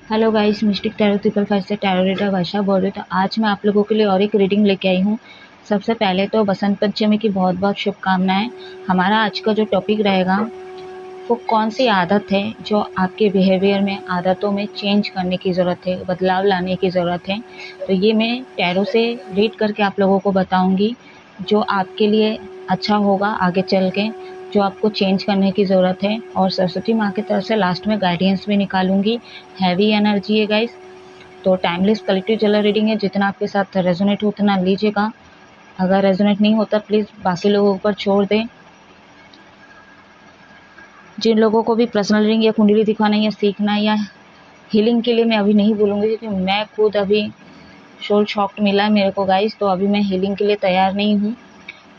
Hello guys, mistake tarot 555 से tarot reader वर्षा बोल रही हूँ। तो आज मैं आप लोगों के लिए और एक रीडिंग लेके आई हूँ। सबसे पहले तो बसंत पंचमी की बहुत बहुत शुभकामनाएं। हमारा आज का जो टॉपिक रहेगा वो कौन सी आदत है जो आपके बिहेवियर में, आदतों में चेंज करने की ज़रूरत है, बदलाव लाने की ज़रूरत है। तो ये मैं टैरो से रीड करके आप लोगों को बताऊँगी जो आपके लिए अच्छा होगा आगे चल के, जो आपको चेंज करने की ज़रूरत है। और सरस्वती माँ की तरफ से लास्ट में गाइडेंस भी निकालूंगी। हैवी एनर्जी है गाइस, तो टाइमलेस कलेक्टिव जनरल रीडिंग है। जितना आपके साथ रेजोनेट हो उतना लीजिएगा, अगर रेजोनेट नहीं होता प्लीज़ बाकी लोगों पर छोड़ दें। जिन लोगों को भी पर्सनल रीडिंग या कुंडली दिखाना या सीखना या हीलिंग के लिए मैं अभी नहीं बोलूँगी, क्योंकि मैं खुद अभी सोल शॉक्ड मिला है मेरे को गाइस, तो अभी मैं हीलिंग के लिए तैयार नहीं हूँ।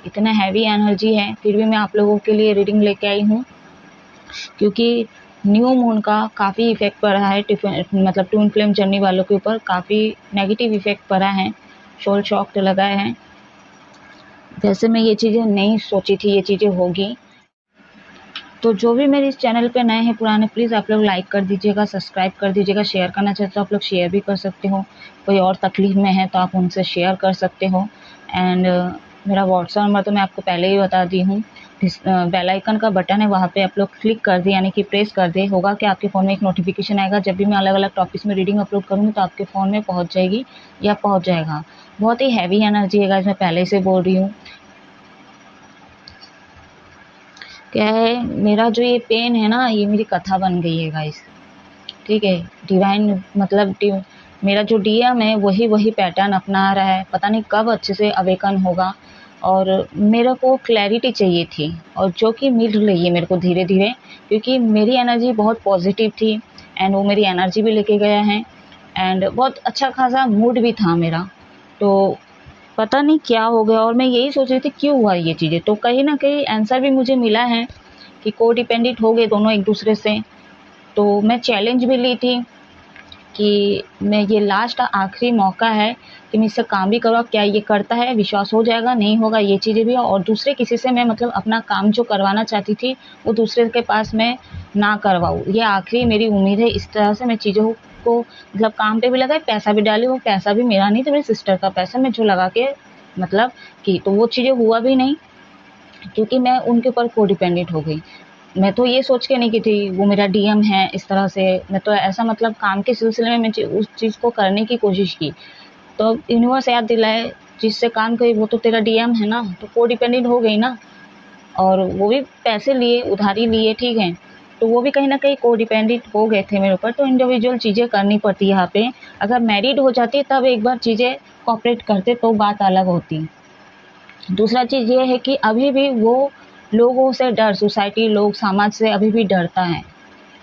इतना हैवी एनर्जी है, फिर भी मैं आप लोगों के लिए रीडिंग लेके आई हूँ, क्योंकि न्यू मून का काफ़ी इफेक्ट पड़ा है मतलब ट्विन फ्लेम जर्नी वालों के ऊपर काफ़ी नेगेटिव इफेक्ट पड़ा है, सोल शॉक लगा है। वैसे मैं ये चीज़ें नहीं सोची थी ये चीज़ें होगी। तो जो भी मेरे इस चैनल पे नए हैं पुराने, प्लीज़ आप लोग लाइक कर दीजिएगा, सब्सक्राइब कर दीजिएगा, शेयर करना चाहते हो आप लोग शेयर भी कर सकते हो। कोई और तकलीफ में है तो आप उनसे शेयर कर सकते हो। एंड मेरा व्हाट्सएप नंबर तो मैं आपको पहले ही बता दी हूँ। बेल आइकन का बटन है, वहाँ पे आप लोग क्लिक कर दे, यानी कि प्रेस कर दे, होगा कि आपके फ़ोन में एक नोटिफिकेशन आएगा। जब भी मैं अलग अलग टॉपिक्स में रीडिंग अपलोड करूँगी तो आपके फ़ोन में पहुँच जाएगी या पहुँच जाएगा। बहुत ही हैवी एनर्जी है गाइस, मैं पहले से बोल रही हूँ। क्या है, मेरा जो ये पेन है ना, ये मेरी कथा बन गई है गाइस, ठीक है। डिवाइन मतलब मेरा जो डीएम है वही पैटर्न अपना रहा है, पता नहीं कब अच्छे से अवेकन होगा। और मेरे को क्लैरिटी चाहिए थी, और जो कि मिल रही है मेरे को धीरे धीरे, क्योंकि मेरी एनर्जी बहुत पॉजिटिव थी एंड वो मेरी एनर्जी भी लेके गया है। एंड बहुत अच्छा खासा मूड भी था मेरा, तो पता नहीं क्या हो गया। और मैं यही सोच रही थी क्यों हुआ ये चीज़ें, तो कहीं ना कहीं आंसर भी मुझे मिला है कि को डिपेंडेंट हो गए दोनों एक दूसरे से। तो मैं चैलेंज भी ली थी कि मैं ये लास्ट आखिरी मौका है कि मैं इससे काम भी करवा, क्या ये करता है, विश्वास हो जाएगा नहीं होगा, ये चीज़ें भी। और दूसरे किसी से मैं मतलब अपना काम जो करवाना चाहती थी वो दूसरे के पास मैं ना करवाऊँ, ये आखिरी मेरी उम्मीद है। इस तरह से मैं चीज़ों को मतलब काम पे भी लगाई, पैसा भी डाली। वो पैसा भी मेरा नहीं था, मेरी सिस्टर का पैसा मैं जो लगा के मतलब की, तो वो चीज़ें हुआ भी नहीं, क्योंकि मैं उनके ऊपर को डिपेंडेंट हो गई। मैं तो ये सोच के नहीं की थी वो मेरा डीएम है इस तरह से, मैं तो ऐसा मतलब काम के सिलसिले में मैं उस चीज़ को करने की कोशिश की। तो यूनिवर्स याद दिलाए, जिससे काम करी वो तो तेरा डीएम है ना, तो को डिपेंडेंट हो गई ना। और वो भी पैसे लिए, उधारी लिए, ठीक है। तो वो भी कहीं ना कहीं को डिपेंडेंट हो गए थे मेरे ऊपर। तो इंडिविजुअल चीज़ें करनी पड़ती है यहाँ पे। अगर मैरिड हो जाती तब एक बार चीज़ें कॉपरेट करते तो बात अलग होती। दूसरा चीज़ ये है कि अभी भी वो लोगों से डर, सोसाइटी, लोग, समाज से अभी भी डरता है,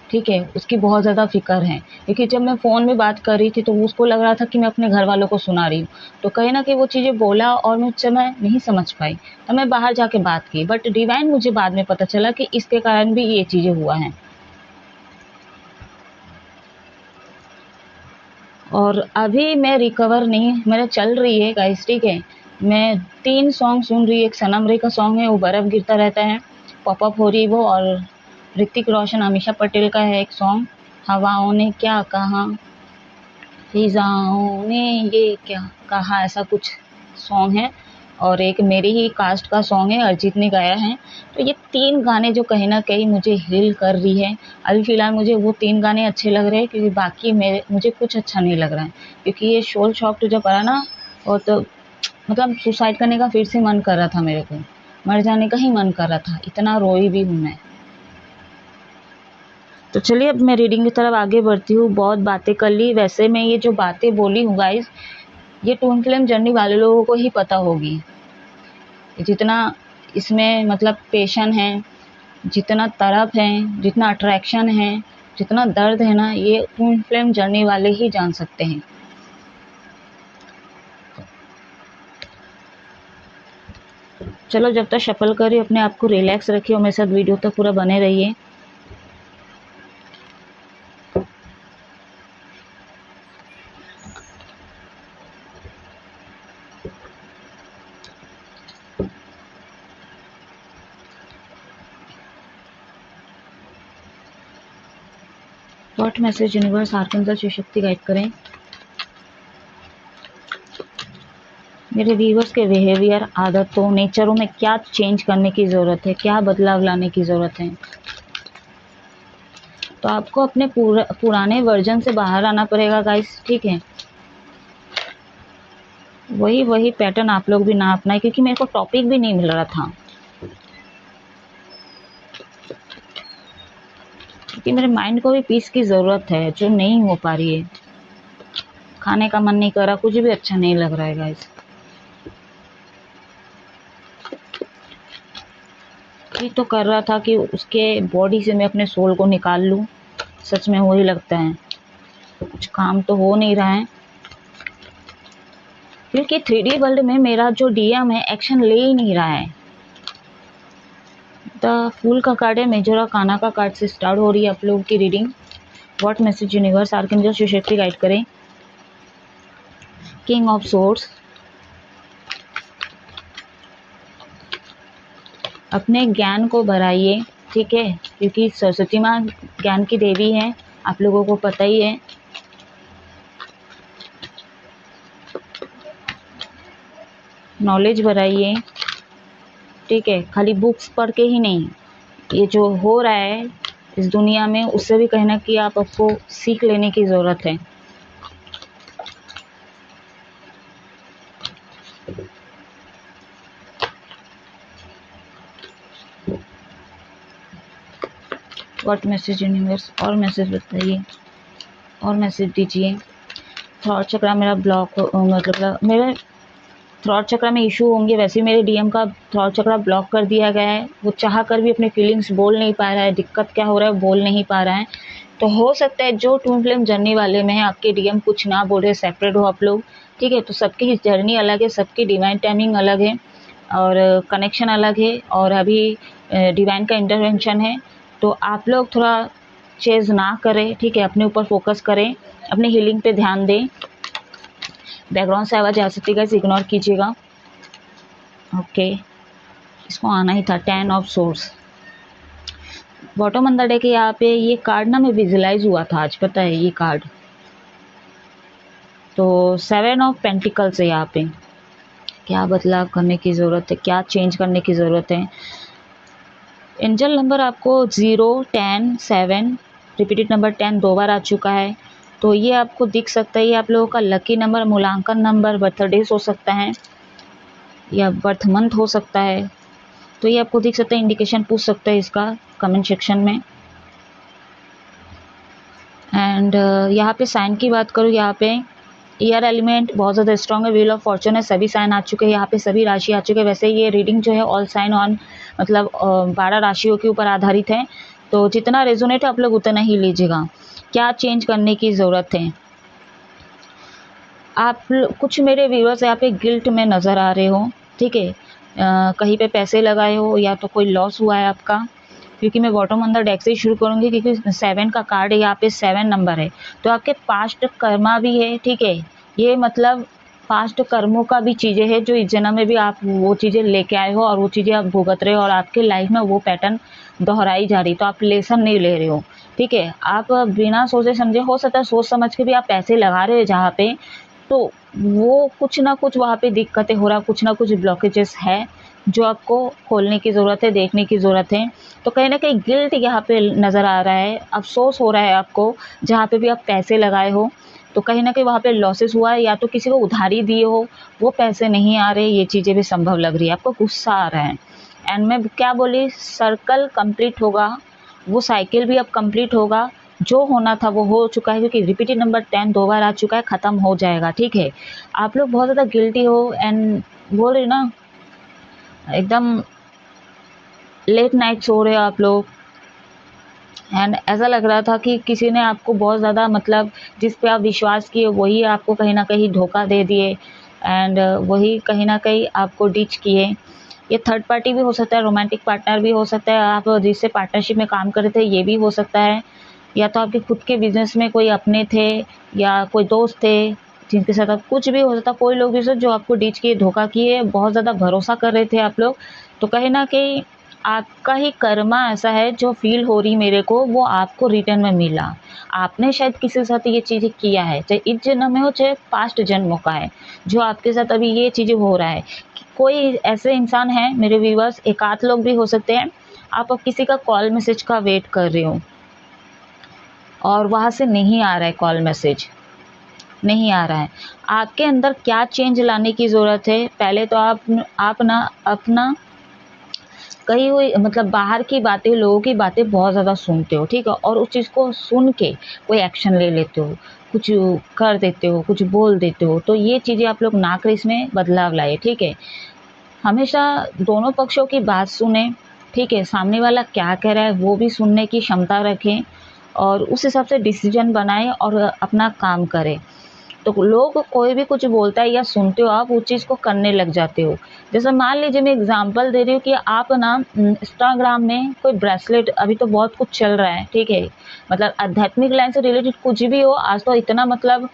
ठीक है। उसकी बहुत ज़्यादा फ़िक्र है, क्योंकि जब मैं फ़ोन में बात कर रही थी तो उसको लग रहा था कि मैं अपने घर वालों को सुना रही हूँ। तो कहीं न कहीं वो चीज़ें बोला और मैं उस समय नहीं समझ पाई, तो मैं बाहर जाके बात की। बट डिवाइन मुझे बाद में पता चला कि इसके कारण भी ये चीज़ें हुआ हैं। और अभी मैं रिकवर नहीं, मेरा चल रही है गाइस, ठीक है। मैं 3 सॉन्ग सुन रही, एक सनम रे का सॉन्ग है, वो बर्फ़ गिरता रहता है, पॉप-अप हो रही है वो। और ऋतिक रोशन, अमीषा पटेल का है एक सॉन्ग, हवाओं ने क्या कहा, फिज़ाओं ने ये क्या कहा, ऐसा कुछ सॉन्ग है। और एक मेरी ही कास्ट का सॉन्ग है, अरिजीत ने गाया है। तो ये 3 गाने जो कहीं न कहीं मुझे हील कर रही है। अभी फ़िलहाल मुझे वो 3 गाने अच्छे लग रहे हैं, क्योंकि बाकी मुझे कुछ अच्छा नहीं लग रहा है। क्योंकि ये सोल शॉक जब पड़ा ना, और तो मतलब सुसाइड करने का फिर से मन कर रहा था मेरे को, मर जाने का ही मन कर रहा था, इतना रोई भी हूँ मैं। तो चलिए अब मैं रीडिंग की तरफ आगे बढ़ती हूँ। बहुत बातें कर ली, वैसे मैं ये जो बातें बोली हूँ गाइस, ये ट्विन फ्लेम जर्नी वाले लोगों को ही पता होगी। जितना इसमें मतलब पेशन है, जितना तड़प है, जितना अट्रैक्शन है, जितना दर्द है ना, ये ट्विन फ्लेम जर्नी वाले ही जान सकते हैं। चलो जब तक शफल करिए, अपने आप को रिलैक्स रखिए और मेरे साथ वीडियो तक पूरा बने रहिए। What message universe archangel Shiva Shakti guide करें मेरे व्यूअर्स के बिहेवियर, आदतों, नेचरों में क्या चेंज करने की ज़रूरत है, क्या बदलाव लाने की ज़रूरत है। तो आपको अपने पुराने वर्जन से बाहर आना पड़ेगा गाइस, ठीक है। वही पैटर्न आप लोग भी ना अपनाएं, क्योंकि मेरे को टॉपिक भी नहीं मिल रहा था, क्योंकि मेरे माइंड को भी पीस की ज़रूरत है जो नहीं हो पा रही है। खाने का मन नहीं कर रहा, कुछ भी अच्छा नहीं लग रहा है गाइस। ये तो कर रहा था कि उसके बॉडी से मैं अपने सोल को निकाल लूं, सच में वही लगता है, कुछ काम तो हो नहीं रहा है, क्योंकि 3D वर्ल्ड में मेरा जो डीएम है एक्शन ले ही नहीं रहा है। द फूल का कार्ड है, मेजर और काना का कार्ड से स्टार्ट हो रही है आप लोगों की reading. What message universe archangel Shiva Shakti guide करें। किंग ऑफ सोर्ड्स, अपने ज्ञान को बढ़ाइए, ठीक है, क्योंकि सरस्वती माँ ज्ञान की देवी है, आप लोगों को पता ही है। नॉलेज बढ़ाइए, ठीक है, खाली बुक्स पढ़ के ही नहीं, ये जो हो रहा है इस दुनिया में उससे भी कहना कि आपको सीख लेने की ज़रूरत है। व्हाट मैसेज यूनिवर्स, और मैसेज बताइए, और मैसेज दीजिए। थ्रॉट चक्रा मेरा ब्लॉक, मतलब मेरे थ्रॉट चक्रा में इशू होंगे, वैसे मेरे डीएम का थ्रॉट चक्रा ब्लॉक कर दिया गया है। वो चाह कर भी अपने फीलिंग्स बोल नहीं पा रहा है, दिक्कत क्या हो रहा है बोल नहीं पा रहा है। तो हो सकता है जो ट्विन फ्लेम जर्नी वाले में है आपके डीएम कुछ ना बोल रहे, सेपरेट हो आप लोग, ठीक है। तो सबकी जर्नी अलग है, सबकी डिवाइन टाइमिंग अलग है और कनेक्शन अलग है, और अभी डिवाइन का इंटरवेंशन है। तो आप लोग थोड़ा चेज ना करें, ठीक है, अपने ऊपर फोकस करें, अपनी हीलिंग पे ध्यान दें। बैकग्राउंड से आवाज़ आ सकती है, इग्नोर कीजिएगा। ओके, इसको आना ही था। 10 ऑफ सोर्स, बॉटम अंदर डे के यहाँ पे ये कार्ड ना मैं विजुलाइज हुआ था आज, पता है ये कार्ड। तो 7 ऑफ पेंटिकल्स है यहाँ पे, क्या बदलाव करने की ज़रूरत है, क्या चेंज करने की ज़रूरत है। एंजल नंबर आपको 0, 10, 7, रिपीटेड नंबर 10 2 बार आ चुका है। तो ये आपको दिख सकता है, ये आप लोगों का लकी नंबर, मूल्यांकन नंबर, बर्थडेज हो सकता है या बर्थ मंथ हो सकता है। तो ये आपको दिख सकता है, इंडिकेशन पूछ सकता है इसका कमेंट सेक्शन में। एंड यहाँ पे साइन की बात करूँ, यहाँ पे ईयर एलिमेंट बहुत ज़्यादा स्ट्रॉन्ग है, व्हील ऑफ फॉर्चून है, सभी साइन आ चुके हैं, यहाँ पे सभी राशि आ चुके हैं। वैसे ये रीडिंग जो है ऑल साइन ऑन, मतलब 12 राशियों के ऊपर आधारित है, तो जितना रेजोनेट है आप लोग उतना ही लीजिएगा। क्या चेंज करने की ज़रूरत है, आप कुछ मेरे व्यूअर्स यहाँ पे गिल्ट में नज़र आ रहे हो, ठीक है, कहीं पे पैसे लगाए हो या तो कोई लॉस हुआ है आपका, क्योंकि मैं बॉटम अंदर डेक से ही शुरू करूँगी, क्योंकि 7 का कार्ड है, यहाँ पे 7 नंबर है। तो आपके पास्ट कर्मा भी है, ठीक है, ये मतलब पास्ट कर्मों का भी चीज़ें हैं जो इस जन्म में भी आप वो चीज़ें लेके आए हो और वो चीज़ें आप भुगत रहे हो और आपके लाइफ में वो पैटर्न दोहराई जा रही, तो आप लेसन नहीं ले रहे हो, ठीक है। आप बिना सोचे समझे, हो सकता है सोच समझ के भी आप पैसे लगा रहे हो जहाँ पे, तो वो कुछ ना कुछ वहाँ पे दिक्कतें हो रहा, कुछ ना कुछ ब्लॉकेजेस है जो आपको खोलने की ज़रूरत है, देखने की ज़रूरत है। तो कहीं ना कहीं गिल्ट यहाँ पे नज़र आ रहा है, अफसोस हो रहा है आपको, जहाँ पे भी आप पैसे लगाए हो तो कहीं ना कहीं वहाँ पे लॉसेस हुआ है, या तो किसी को उधारी दिए हो वो पैसे नहीं आ रहे, ये चीज़ें भी संभव लग रही है, आपको गुस्सा आ रहा है। एंड मैं क्या बोली, सर्कल कंप्लीट होगा, वो साइकिल भी अब कंप्लीट होगा, जो होना था वो हो चुका है, क्योंकि रिपीटेड नंबर 10 2 बार आ चुका है, ख़त्म हो जाएगा, ठीक है। आप लोग बहुत ज़्यादा गिल्टी हो एंड बोल रहे ना, एकदम लेट नाइट सो रहे हो आप लोग, एंड ऐसा लग रहा था कि किसी ने आपको बहुत ज़्यादा, मतलब जिस पे आप विश्वास किए वही आपको कहीं ना कहीं धोखा दे दिए, एंड वही कहीं ना कहीं आपको डिच किए। ये थर्ड पार्टी भी हो सकता है, रोमांटिक पार्टनर भी हो सकता है, आप जिससे पार्टनरशिप में काम कर रहे थे ये भी हो सकता है, या तो आपके खुद के बिजनेस में कोई अपने थे या कोई दोस्त थे जिनके साथ आप, कुछ भी हो सकता, कोई लोग भी जो आपको डिच किए, धोखा किए, बहुत ज़्यादा भरोसा कर रहे थे आप लोग। तो कहीं ना कहीं आपका ही कर्मा ऐसा है जो फील हो रही मेरे को, वो आपको रिटर्न में मिला। आपने शायद किसी के साथ ये चीज़ें किया है, चाहे इस जन्म में हो चाहे पास्ट जन्मों का है, जो आपके साथ अभी ये चीज़ें हो रहा है। कोई ऐसे इंसान है मेरे व्यूअर्स, एक आध लोग भी हो सकते हैं, आप अब किसी का कॉल मैसेज का वेट कर रहे हो और वहाँ से नहीं आ रहा है कॉल मैसेज, नहीं आ रहा है। आपके अंदर क्या चेंज लाने की ज़रूरत है? पहले तो आप ना अपना कही हुई मतलब बाहर की बातें, लोगों की बातें बहुत ज़्यादा सुनते हो, ठीक है? और उस चीज़ को सुन के कोई एक्शन ले लेते हो, कुछ कर देते हो, कुछ बोल देते हो। तो ये चीज़ें आप लोग ना करें, इसमें बदलाव लाए, ठीक है? हमेशा दोनों पक्षों की बात सुने, ठीक है? सामने वाला क्या कह रहा है वो भी सुनने की क्षमता रखें और उस हिसाब से डिसीजन बनाएं और अपना काम करें। तो लोग कोई भी कुछ बोलता है या सुनते हो, आप उस चीज़ को करने लग जाते हो। जैसे मान लीजिए मैं एग्जांपल दे रही हूँ कि आप ना इंस्टाग्राम में कोई ब्रेसलेट, अभी तो बहुत कुछ चल रहा है, ठीक है? मतलब आध्यात्मिक लाइन से रिलेटेड कुछ भी हो, आज तो इतना मतलब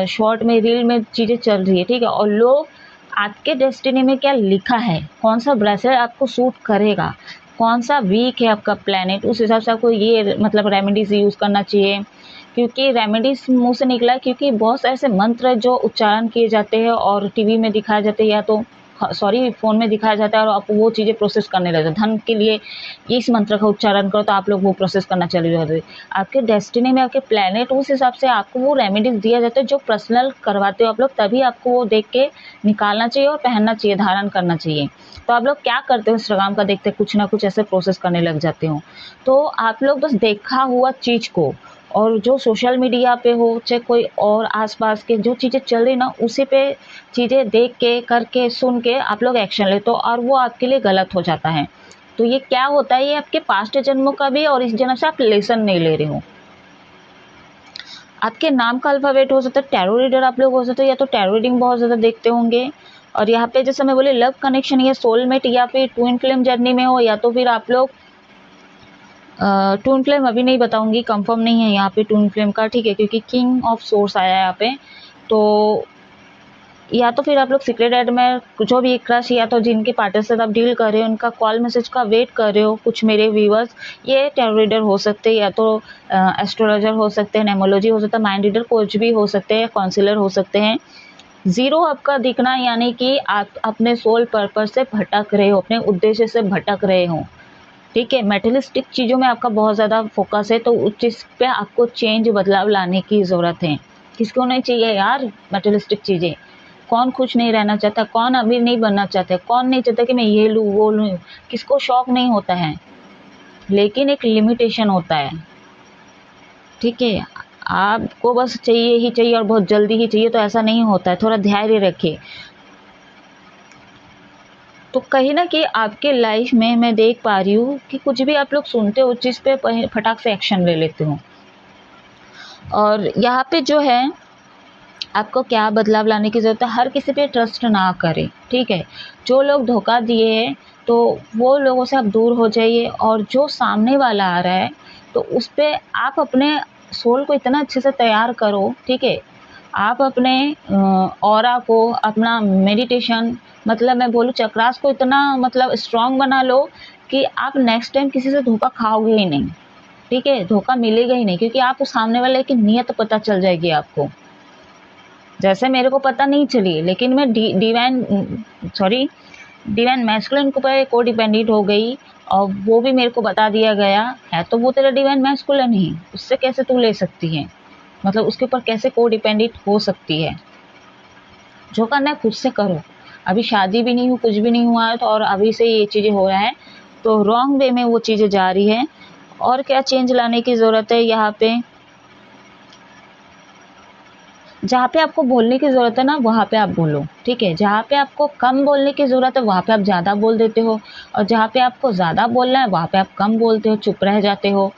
शॉर्ट में रील में चीज़ें चल रही है, ठीक है? और लोग आपके डेस्टिनी में क्या लिखा है, कौन सा ब्रेसलेट आपको सूट करेगा, कौन सा वीक है आपका प्लैनेट, उस हिसाब से आपको ये मतलब रेमेडीज यूज़ करना चाहिए। क्योंकि रेमेडीज मुंह से निकला है, क्योंकि बहुत ऐसे मंत्र हैं जो उच्चारण किए जाते हैं और टीवी में दिखाए जाते हैं, या तो सॉरी फ़ोन में दिखाया जाता है और आप वो चीज़ें प्रोसेस करने लगते हैं। धन के लिए इस मंत्र का उच्चारण करो तो आप लोग वो प्रोसेस करना चालू कर देते। आपके डेस्टिनी में आपके प्लैनेट उस हिसाब से आपको वो रेमेडीज दिया जाता है जो पर्सनल करवाते हो आप लोग, तभी आपको वो देख के निकालना चाहिए और पहनना चाहिए, धारण करना चाहिए। तो आप लोग क्या करते हो, इंस्टाग्राम का देखते कुछ ना कुछ ऐसे प्रोसेस करने लग जाते हो। तो आप लोग बस देखा हुआ चीज़ को, और जो सोशल मीडिया पे हो चाहे कोई और आसपास के जो चीज़ें चल रही ना, उसी पे चीज़ें देख के करके सुन के आप लोग एक्शन लेते हो और वो आपके लिए गलत हो जाता है। तो ये क्या होता है, ये आपके पास्ट जन्मों का भी और इस जन्म से आप लेसन नहीं ले रहे हो। आपके नाम का अल्फाबेट हो सकता है, टैरो रीडर आप लोग हो सकते हो, या तो टैरो रीडिंग बहुत ज़्यादा देखते होंगे। और यहाँ पे जैसे मैं बोले लव कनेक्शन या सोलमेट या फिर ट्विन फ्लेम जर्नी में हो, या तो फिर आप लोग टून फ्लेम अभी नहीं बताऊंगी, कंफर्म नहीं है यहाँ पे टून फ्लेम का, ठीक है? क्योंकि किंग ऑफ सोर्स आया है यहाँ पे। तो या तो फिर आप लोग सीक्रेट एडमायर, जो भी क्रश या तो जिनके पार्टनर से आप डील कर रहे हो उनका कॉल मैसेज का वेट कर रहे हो, कुछ मेरे व्यूअर्स ये टैरो रीडर हो सकते हैं, या तो एस्ट्रोलॉजर हो सकते हैं, नेमोलॉजी हो सकता है, माइंड रीडर कुछ भी हो सकते हैं, काउंसलर हो सकते हैं। जीरो आपका दिखना यानी कि आप अपने सोल पर्पस से भटक रहे हो, अपने उद्देश्य से भटक रहे हो, ठीक है? मेटलिस्टिक चीज़ों में आपका बहुत ज़्यादा फोकस है, तो उस चीज़ पे आपको चेंज बदलाव लाने की ज़रूरत है। किसको नहीं चाहिए यार मेटलिस्टिक चीज़ें? कौन खुश नहीं रहना चाहता, कौन अमीर नहीं बनना चाहता, कौन नहीं चाहता कि मैं ये लूँ वो लूँ? किसको शौक नहीं होता है? लेकिन एक लिमिटेशन होता है, ठीक है? आपको बस चाहिए ही चाहिए और बहुत जल्दी ही चाहिए, तो ऐसा नहीं होता है, थोड़ा धैर्य रखिए। तो कहीं ना कहीं आपके लाइफ में मैं देख पा रही हूँ कि कुछ भी आप लोग सुनते हो उस चीज़ पे फटाक से एक्शन ले लेते हो। और यहाँ पे जो है आपको क्या बदलाव लाने की ज़रूरत है, हर किसी पे ट्रस्ट ना करें, ठीक है? जो लोग धोखा दिए हैं तो वो लोगों से आप दूर हो जाइए, और जो सामने वाला आ रहा है तो उस पर आप अपने सोल को इतना अच्छे से तैयार करो, ठीक है? आप अपने ऑरा को, अपना मेडिटेशन, मतलब मैं बोलूँ चक्रास को इतना मतलब स्ट्रॉन्ग बना लो कि आप नेक्स्ट टाइम किसी से धोखा खाओगे ही नहीं, ठीक है? धोखा मिलेगा ही नहीं, क्योंकि आप उस सामने वाले की नीयत पता चल जाएगी आपको। जैसे मेरे को पता नहीं चली, लेकिन मैं डिवाइन मैस्कुलिन के ऊपर को डिपेंडेंट हो गई, और वो भी मेरे को बता दिया गया है, तो वो तेरा डिवाइन मैस्कुलिन ही, उससे कैसे तू ले सकती है, मतलब उसके ऊपर कैसे को डिपेंडेंट हो सकती है? जो करना है खुद से करो। अभी शादी भी नहीं हुई, कुछ भी नहीं हुआ है, तो और अभी से ये चीज़ें हो रहा है, तो रॉन्ग वे में वो चीज़ें जा रही है। और क्या चेंज लाने की ज़रूरत है यहाँ पे? जहाँ पे आपको बोलने की ज़रूरत है ना, वहाँ पे आप बोलो, ठीक है? जहाँ पे आपको कम बोलने की ज़रूरत है वहाँ पे आप ज़्यादा बोल देते हो, और जहाँ पे आपको ज़्यादा बोलना है वहाँ पे आप कम बोलते हो, चुप रह जाते हो।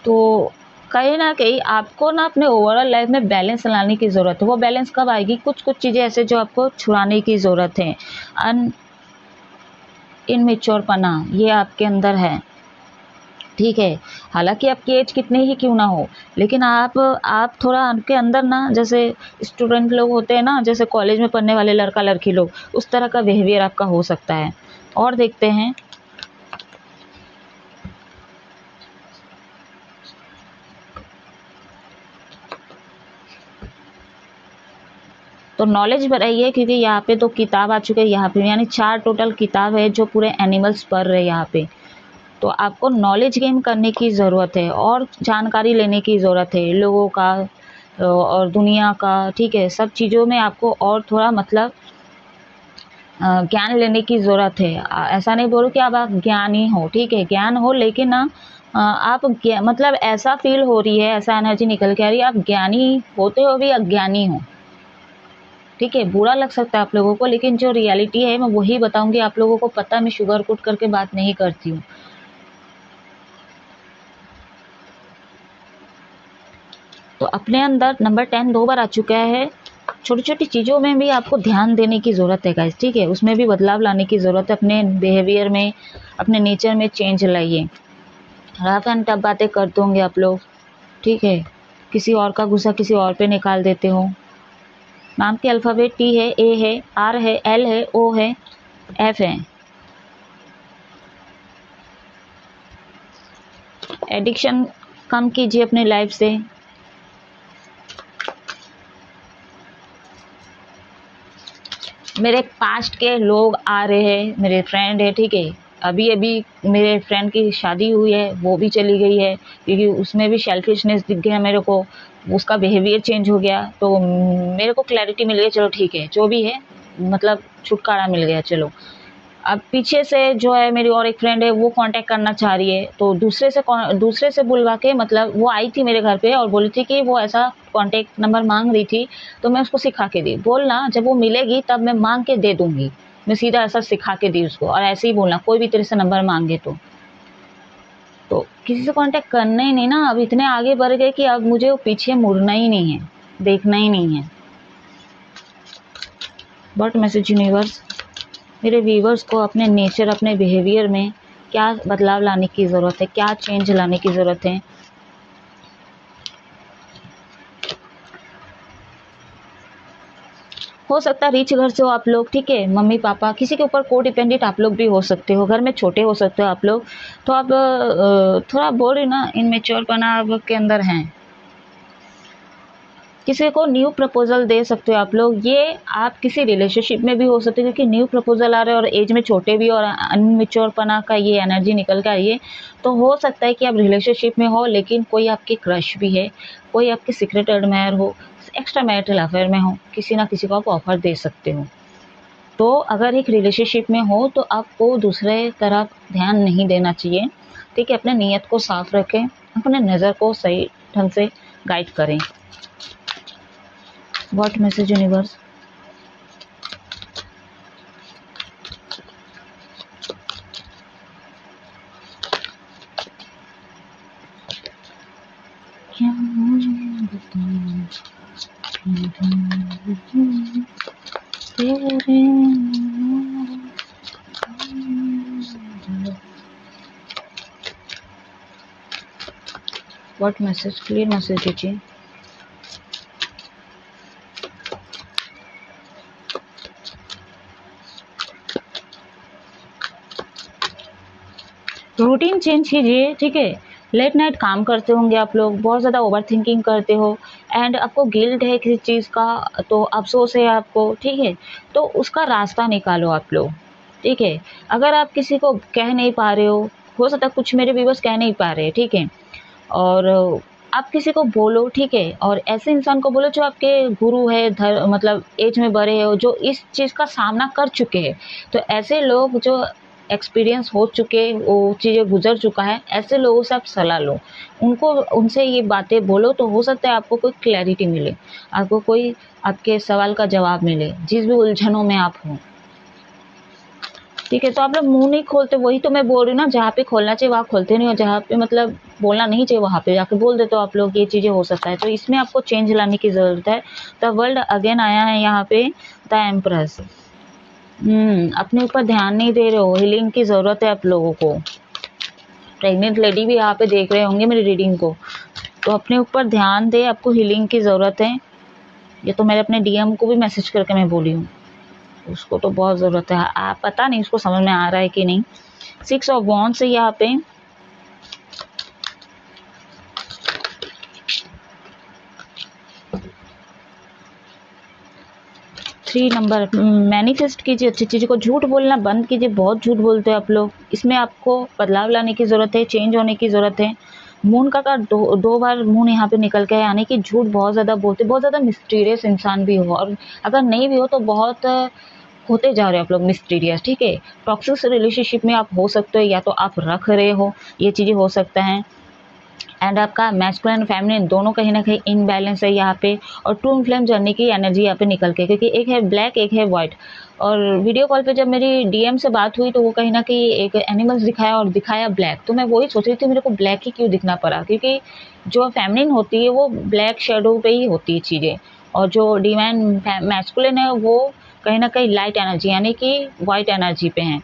तो कहीं ना कहीं आपको ना अपने ओवरऑल लाइफ में बैलेंस लाने की ज़रूरत है। वो बैलेंस कब आएगी? कुछ कुछ चीज़ें ऐसे जो आपको छुड़ाने की ज़रूरत है। इनमेच्योर पना ये आपके अंदर है, ठीक है? हालांकि आपकी एज कितनी ही क्यों ना हो, लेकिन आप थोड़ा आपके अंदर ना, जैसे स्टूडेंट लोग होते हैं ना, जैसे कॉलेज में पढ़ने वाले लड़का लड़की लोग, उस तरह का बिहेवियर आपका हो सकता है। और देखते हैं तो नॉलेज बढ़ाइए, क्योंकि यहाँ पे तो किताब आ चुके हैं यहाँ पे, यानी 4 टोटल किताब है जो पूरे एनिमल्स पढ़ रहे हैं यहाँ पे। तो आपको नॉलेज गेन करने की ज़रूरत है और जानकारी लेने की ज़रूरत है लोगों का और दुनिया का, ठीक है। सब चीज़ों में आपको और थोड़ा मतलब ज्ञान लेने की ज़रूरत है। ऐसा नहीं बोलो कि अब आप ज्ञानी हो, ठीक है, ज्ञान हो, लेकिन ना आप मतलब ऐसा फील हो रही है, ऐसा एनर्जी निकल के आ रही है, आप ज्ञानी होते हो भी अज्ञानी हो, ठीक है। बुरा लग सकता है आप लोगों को, लेकिन जो रियलिटी है मैं वही बताऊंगी आप लोगों को। पता मैं शुगर कोट करके बात नहीं करती हूँ। तो अपने अंदर नंबर 10 2 बार आ चुका है। छोटी छोटी चीज़ों में भी आपको ध्यान देने की ज़रूरत है गाइस, ठीक है। उसमें भी बदलाव लाने की ज़रूरत है। अपने बिहेवियर में, अपने नेचर में चेंज लाइए। रफ एंड टफ बातें करते होंगे आप लोग, ठीक है। किसी और का गुस्सा किसी और पे निकाल देते हो। नाम के अल्फ़ाबेट टी है, ए है, आर है, एल है, ओ है, एफ है। एडिक्शन कम कीजिए अपने लाइफ से। मेरे पास्ट के लोग आ रहे हैं, मेरे फ्रेंड है, ठीक है। अभी अभी मेरे फ्रेंड की शादी हुई है, वो भी चली गई है, क्योंकि उसमें भी सेल्फिशनेस दिख गया मेरे को। उसका बिहेवियर चेंज हो गया, तो मेरे को क्लैरिटी मिल गई, चलो ठीक है, जो भी है मतलब छुटकारा मिल गया, चलो। अब पीछे से जो है मेरी और एक फ्रेंड है, वो कांटेक्ट करना चाह रही है, तो दूसरे से बुलवा के, मतलब वो आई थी मेरे घर पे और बोली थी कि वो ऐसा कांटेक्ट नंबर मांग रही थी, तो मैं उसको सिखा के दी। बोलना जब वो मिलेगी तब मैं मांग के दे दूंगी, मैं सीधा ऐसा सिखा के दी उसको। और ऐसे ही बोलना कोई भी तेरे से नंबर मांगे तो किसी से कांटेक्ट करना ही नहीं ना। अब इतने आगे बढ़ गए कि अब मुझे वो पीछे मुड़ना ही नहीं है, देखना ही नहीं है। बट मैसेज यूनिवर्स, मेरे व्यूवर्स को अपने नेचर, अपने बिहेवियर में क्या बदलाव लाने की ज़रूरत है, क्या चेंज लाने की ज़रूरत है। हो सकता है रिच घर से हो आप लोग, ठीक है, मम्मी पापा, किसी के ऊपर को डिपेंडेंट आप लोग भी हो सकते हो, घर में छोटे हो सकते हो आप लोग। तो आप थोड़ा बोल रही ना, इनमेच्योरपना आपके अंदर है। किसी को न्यू प्रपोजल दे सकते हो आप लोग। ये आप किसी रिलेशनशिप में भी हो सकते हो, क्योंकि न्यू प्रपोजल आ रहे हैं और एज में छोटे भी और अनमेच्योरपना का ये एनर्जी निकल कर आई है। तो हो सकता है कि आप रिलेशनशिप में हो, लेकिन कोई आपकी क्रश भी है, कोई आपके सीक्रेट एडमायर हो, एक्स्ट्रा मैरिटल अफेयर में हो, किसी ना किसी को आप ऑफर दे सकते हो। तो अगर एक रिलेशनशिप में हो तो आपको दूसरे तरफ ध्यान नहीं देना चाहिए, ठीक है। अपने नीयत को साफ रखें, अपने नज़र को सही ढंग से गाइड करें। What message universe? क्या बताऊं तेरे। What message? क्लियर मैसेज दीजिए। रूटीन चेंज कीजिए, ठीक है। लेट नाइट काम करते होंगे आप लोग, बहुत ज़्यादा ओवर थिंकिंग करते हो, एंड आपको गिल्ट है किसी चीज़ का, तो अफसोस है आपको, ठीक है। तो उसका रास्ता निकालो आप लोग, ठीक है। अगर आप किसी को कह नहीं पा रहे हो सकता है कुछ मेरे व्यूअर्स कह नहीं पा रहे, ठीक है, और आप किसी को बोलो, ठीक है। और ऐसे इंसान को बोलो जो आपके गुरु है, मतलब एज में बड़े हो, जो इस चीज़ का सामना कर चुके हैं। तो ऐसे लोग जो एक्सपीरियंस हो चुके, वो चीज़ें गुजर चुका है, ऐसे लोगों से आप सलाह लो, उनको, उनसे ये बातें बोलो, तो हो सकता है आपको कोई क्लैरिटी मिले, आपको कोई आपके सवाल का जवाब मिले, जिस भी उलझनों में आप हो, ठीक है। तो आप लोग मुंह नहीं खोलते, वही तो मैं बोल रही हूँ ना, जहाँ पे खोलना चाहिए वहाँ खोलते नहीं हो, जहाँ पे मतलब बोलना नहीं चाहिए वहाँ पे जाके बोल देते हो आप लोग। ये चीज़ें हो सकता है, तो इसमें आपको चेंज लाने की ज़रूरत है। द वर्ल्ड अगेन आया है यहाँ पे, द एम्प्रेस। अपने ऊपर ध्यान नहीं दे रहे हो, हीलिंग की ज़रूरत है आप लोगों को। प्रेग्नेंट लेडी भी यहाँ पे देख रहे होंगे मेरी रीडिंग को, तो अपने ऊपर ध्यान दे, आपको हीलिंग की ज़रूरत है। ये तो मैंने अपने डीएम को भी मैसेज करके मैं बोली हूँ, उसको तो बहुत ज़रूरत है। आप पता नहीं उसको समझ में आ रहा है कि नहीं। 6 ऑफ वॉन्ड्स है यहाँ पे। 3 नंबर, मैनिफेस्ट कीजिए अच्छी चीज़ों को, झूठ बोलना बंद कीजिए, बहुत झूठ बोलते हो आप लोग। इसमें आपको बदलाव लाने की ज़रूरत है, चेंज होने की ज़रूरत है। मून का कार्ड दो बार मून यहाँ पे निकल के, यानी कि झूठ बहुत ज़्यादा बोलते, बहुत ज़्यादा मिस्टीरियस इंसान भी हो, और अगर नहीं भी हो तो बहुत होते जा रहे हो आप लोग मिस्टीरियस, ठीक है। टॉक्सिक रिलेशनशिप में आप हो सकते हो, या तो आप रख रहे हो, ये चीज़ें हो सकता है। एंड आपका मैस्कुलिन फेमिनिन दोनों कहीं ना कहीं इनबैलेंस है यहाँ पे, और ट्विन फ्लेम जर्नी की एनर्जी यहाँ पे निकल के, क्योंकि एक है ब्लैक एक है वाइट। और वीडियो कॉल पे जब मेरी डीएम से बात हुई तो वो कहीं ना कहीं एक एनिमल्स दिखाया और दिखाया ब्लैक, तो मैं वही सोच रही थी मेरे को ब्लैक ही क्यों दिखना पड़ा, क्योंकि जो फेमिनिन होती है वो ब्लैक शेडो पे ही होती है चीज़ें, और जो डिवाइन मैस्कुलिन है वो कहीं ना कहीं लाइट एनर्जी यानी कि वाइट एनर्जी पे हैं।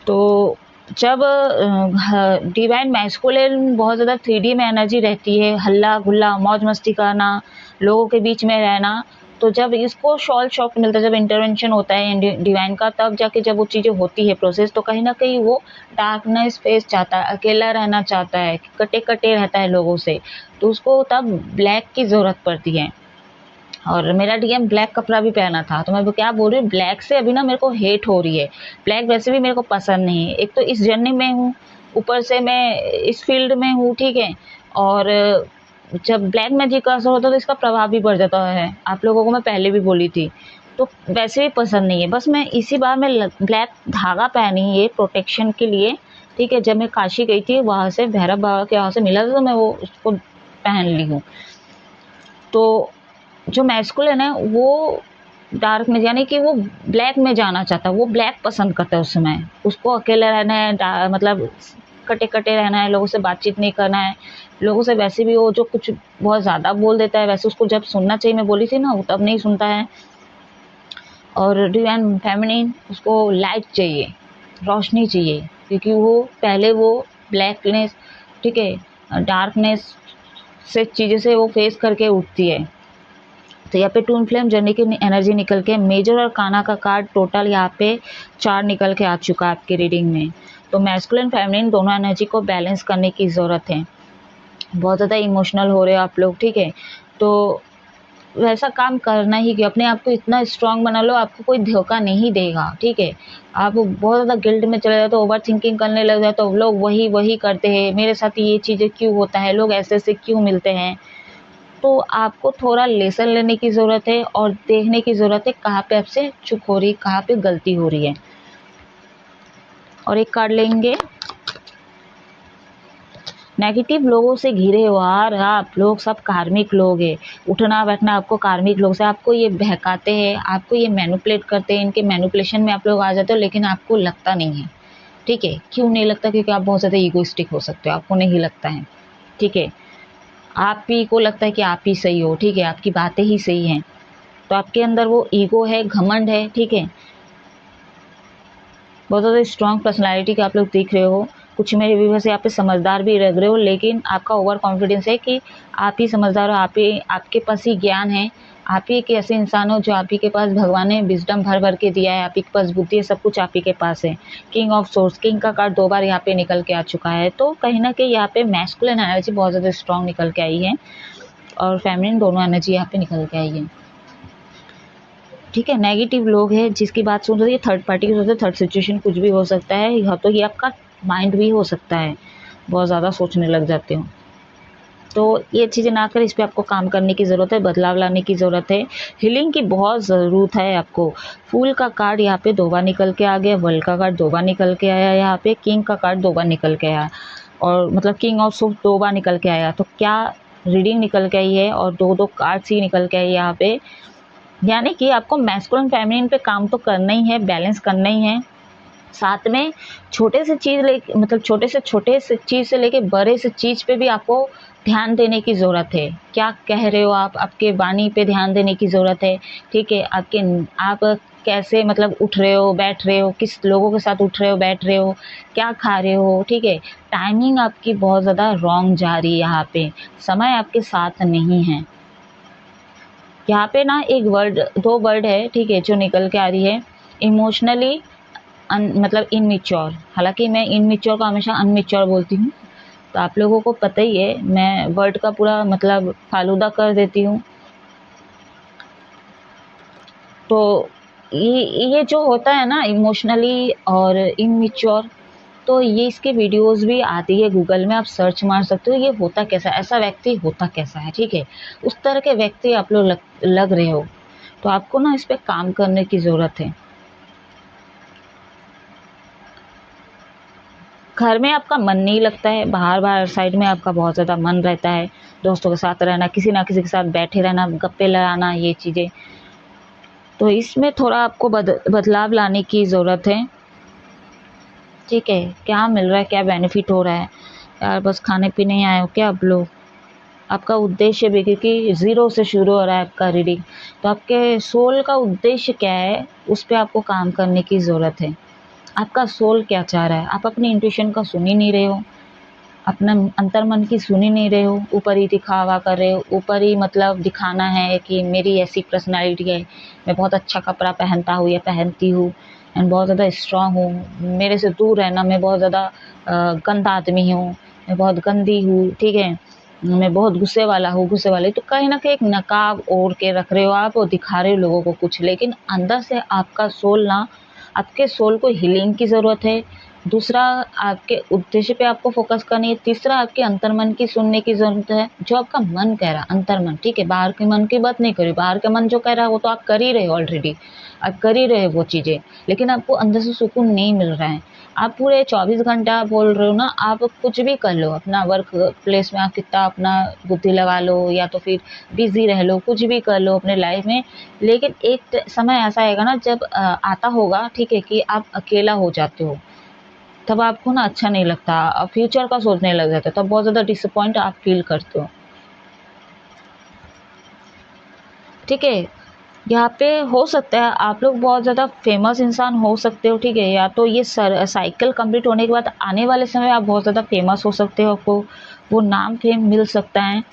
तो जब डिवाइन मैस्कुलिन बहुत ज़्यादा 3D में एनर्जी रहती है, हल्ला गुल्ला मौज मस्ती करना, लोगों के बीच में रहना, तो जब इसको शॉक मिलता है, जब इंटरवेंशन होता है डिवाइन का, तब जाके जब वो चीज़ें होती है प्रोसेस, तो कहीं ना कहीं वो डार्कनेस फेस चाहता है, अकेला रहना चाहता है, कटे कटे रहता है लोगों से, तो उसको तब ब्लैक की ज़रूरत पड़ती है। और मेरा डीएम ब्लैक कपड़ा भी पहना था, तो मैं क्या बोल रही हूँ, ब्लैक से अभी ना मेरे को हेट हो रही है। ब्लैक वैसे भी मेरे को पसंद नहीं है, एक तो इस जर्नी में हूँ, ऊपर से मैं इस फील्ड में हूँ, ठीक है। और जब ब्लैक मैजिक का असर होता है तो इसका प्रभाव भी बढ़ जाता है, आप लोगों को मैं पहले भी बोली थी, तो वैसे भी पसंद नहीं है। बस मैं इसी बार में ब्लैक धागा पहनी है प्रोटेक्शन के लिए, ठीक है। जब मैं काशी गई थी वहाँ से भैरव बाबा के वहाँ से मिला था, तो मैं वो उसको पहन ली हूँ। तो जो मैस्कुलिन है वो डार्क में, यानी कि वो ब्लैक में जाना चाहता है, वो ब्लैक पसंद करता है उस समय, उसको अकेला रहना है, मतलब कटे कटे रहना है, लोगों से बातचीत नहीं करना है, लोगों से वैसे भी वो जो कुछ बहुत ज़्यादा बोल देता है, वैसे उसको जब सुनना चाहिए, मैं बोली थी ना, वो तब नहीं सुनता है। और डिवाइन फेमिनिन उसको लाइट चाहिए, रोशनी चाहिए, क्योंकि वो पहले वो ब्लैकनेस, ठीक है, डार्कनेस से चीज़ों से वो फेस करके उठती है। तो यहाँ पे ट्विन फ्लेम जर्नी की एनर्जी निकल के, मेजर और काना का कार्ड टोटल यहाँ पे 4 निकल के आ चुका है आपकी रीडिंग में। तो मैस्कुलिन फेमिनिन दोनों एनर्जी को बैलेंस करने की ज़रूरत है। बहुत ज़्यादा इमोशनल हो रहे हो आप लोग, ठीक है, तो वैसा काम करना ही, कि अपने आप को इतना स्ट्रांग बना लो, आपको कोई धोखा नहीं देगा, ठीक है। आप बहुत ज़्यादा गिल्ट में चले जाते हो, ओवर थिंकिंग करने लग जाते हो, लोग वही करते हैं, मेरे साथ ये चीज़ें क्यों होता है, लोग ऐसे क्यों मिलते हैं। तो आपको थोड़ा लेसन लेने की ज़रूरत है और देखने की ज़रूरत है कहाँ पे आपसे चूक हो रही है, कहाँ पे गलती हो रही है। और एक कार्ड लेंगे, नेगेटिव लोगों से घिरे हो यार, आप लोग सब कार्मिक लोग हैं, उठना बैठना आपको कार्मिक लोग से, आपको ये बहकाते हैं, आपको ये मैनिपुलेट करते हैं, इनके मैनिपुलेशन में आप लोग आ जाते हो, लेकिन आपको लगता नहीं है, ठीक है। क्यों नहीं लगता? क्योंकि आप बहुत ज़्यादा ईगोइस्टिक हो सकते हो, आपको नहीं लगता है, ठीक है। आप ही को लगता है कि आप ही सही हो, ठीक है, आपकी बातें ही सही हैं, तो आपके अंदर वो ईगो है, घमंड है, ठीक है। बहुत ज़्यादा स्ट्रॉन्ग पर्सनालिटी के आप लोग दिख रहे हो। कुछ मेरे व्यूअर्स से यहाँ पे समझदार भी लग रहे हो, लेकिन आपका ओवर कॉन्फिडेंस है कि आप ही समझदार हो, आप ही, आपके पास ही ज्ञान है, आप ही एक ऐसे इंसान हो जो आप ही के पास भगवान ने विजडम भर भर के दिया है, आप ही के पास बुद्धि है, सब कुछ आप ही के पास है। किंग ऑफ सोर्स, किंग का कार्ड 2 बार यहाँ पे निकल के आ चुका है, तो कहीं ना कहीं यहाँ पे मैस्कुलिन एनर्जी बहुत ज़्यादा स्ट्रॉन्ग निकल के आई है, और फेमिनिन दोनों एनर्जी यहाँ पे निकल के आई है, ठीक है। नेगेटिव लोग हैं जिसकी बात सुन रही है, थर्ड पार्टी की वजह से, थर्ड सिचुएशन कुछ भी हो सकता है, या तो ये आपका माइंड भी हो सकता है, बहुत ज़्यादा सोचने लग जाते हो, तो ये चीज़ें ना करें, इस पर आपको काम करने की ज़रूरत है, बदलाव लाने की ज़रूरत है, हीलिंग की बहुत ज़रूरत है आपको। फूल का कार्ड यहाँ पे 2 बार निकल के आ गया, वर्ल्ड का कार्ड 2 बार निकल के आया, यहाँ पे किंग का कार्ड 2 बार निकल के आया, और मतलब किंग ऑफ सोर्स 2 बार निकल के आया, तो क्या रीडिंग निकल के आई है, और 2 कार्ड्स ही निकल के आई यहाँ पे, यानी कि आपको मैस्कुलिन फेमिनिन पे काम तो करना ही है, बैलेंस करना ही है, साथ में छोटे से चीज़ ले, मतलब छोटे से चीज़ से लेके बड़े से चीज़ पे भी आपको ध्यान देने की ज़रूरत है। क्या कह रहे हो आप, आपके वाणी पे ध्यान देने की ज़रूरत है, ठीक है। आप कैसे मतलब उठ रहे हो, बैठ रहे हो, किस लोगों के साथ उठ रहे हो, बैठ रहे हो, क्या खा रहे हो, ठीक है। टाइमिंग आपकी बहुत ज़्यादा रॉन्ग जा रही है, यहाँ पे समय आपके साथ नहीं है। यहाँ पे ना एक वर्ड, 2 वर्ड है, ठीक है, जो निकल के आ रही है, इमोशनली मतलब इनमेच्योर। हालांकि मैं इनमेच्योर को हमेशा अनमेच्योर बोलती हूँ, तो आप लोगों को पता ही है, मैं वर्ड का पूरा मतलब फालूदा कर देती हूँ। तो ये जो होता है ना इमोशनली और इमैच्योर, तो ये इसके वीडियोस भी आती है, गूगल में आप सर्च मार सकते हो, ये होता कैसा है, ऐसा व्यक्ति होता कैसा है, ठीक है। उस तरह के व्यक्ति आप लोग लग रहे हो, तो आपको ना इस पे काम करने की ज़रूरत है। घर में आपका मन नहीं लगता है, बाहर बाहर साइड में आपका बहुत ज़्यादा मन रहता है, दोस्तों के साथ रहना, किसी ना किसी के साथ बैठे रहना, गप्पे लड़ाना, ये चीज़ें। तो इसमें थोड़ा आपको बदलाव लाने की ज़रूरत है, ठीक है। क्या मिल रहा है, क्या बेनिफिट हो रहा है यार, बस खाने पीने आए हो क्या आप लोग? आपका उद्देश्य भी, क्योंकि ज़ीरो से शुरू हो रहा है आपका रीडिंग, तो आपके सोल का उद्देश्य क्या है, उस पर आपको काम करने की ज़रूरत है। आपका सोल क्या चाह रहा है? आप अपनी इंट्यूशन का सुन ही नहीं रहे हो, अपना अंतर्मन की सुन ही नहीं रहे हो, ऊपर ही दिखावा कर रहे हो, ऊपर ही मतलब दिखाना है कि मेरी ऐसी पर्सनालिटी है, मैं बहुत अच्छा कपड़ा पहनता हूँ या पहनती हूँ, एंड बहुत ज़्यादा स्ट्रांग हूँ, मेरे से दूर रहना, मैं बहुत ज़्यादा गंदा आदमी हूँ, मैं बहुत गंदी हूँ, ठीक है, मैं बहुत गुस्से वाला हूँ, गुस्से वाले। तो कहीं ना कहीं एक नकाब ओढ़ के रख रहे हो आप और दिखा रहे हो लोगों को कुछ, लेकिन अंदर से आपका सोल ना, आपके सोल को हीलिंग की ज़रूरत है। दूसरा, आपके उद्देश्य पे आपको फोकस करनी है। तीसरा, आपके अंतर्मन की सुनने की ज़रूरत है, जो आपका मन कह रहा है, अंतर्मन, ठीक है। बाहर के मन की बात नहीं करी, बाहर का मन जो कह रहा है वो तो आप कर ही रहे हो ऑलरेडी, आप कर ही रहे हो वो चीज़ें, लेकिन आपको अंदर से सुकून नहीं मिल रहा है। आप पूरे 24 घंटा बोल रहे हो ना, आप कुछ भी कर लो, अपना वर्क प्लेस में आप कितना अपना बुद्धि लगा लो, या तो फिर बिजी रह लो, कुछ भी कर लो अपने लाइफ में, लेकिन एक समय ऐसा आएगा ना जब आता होगा, ठीक है, कि आप अकेला हो जाते हो, तब आपको ना अच्छा नहीं लगता, फ्यूचर का सोचने लग जाते हो, तब बहुत ज़्यादा डिसअपॉइंट आप फील करते हो, ठीक है। यहाँ पे हो सकता है आप लोग बहुत ज़्यादा फेमस इंसान हो सकते हो, ठीक है, या तो ये साइकिल कंप्लीट होने के बाद आने वाले समय आप बहुत ज़्यादा फेमस हो सकते हो, आपको वो नाम फेम मिल सकता है,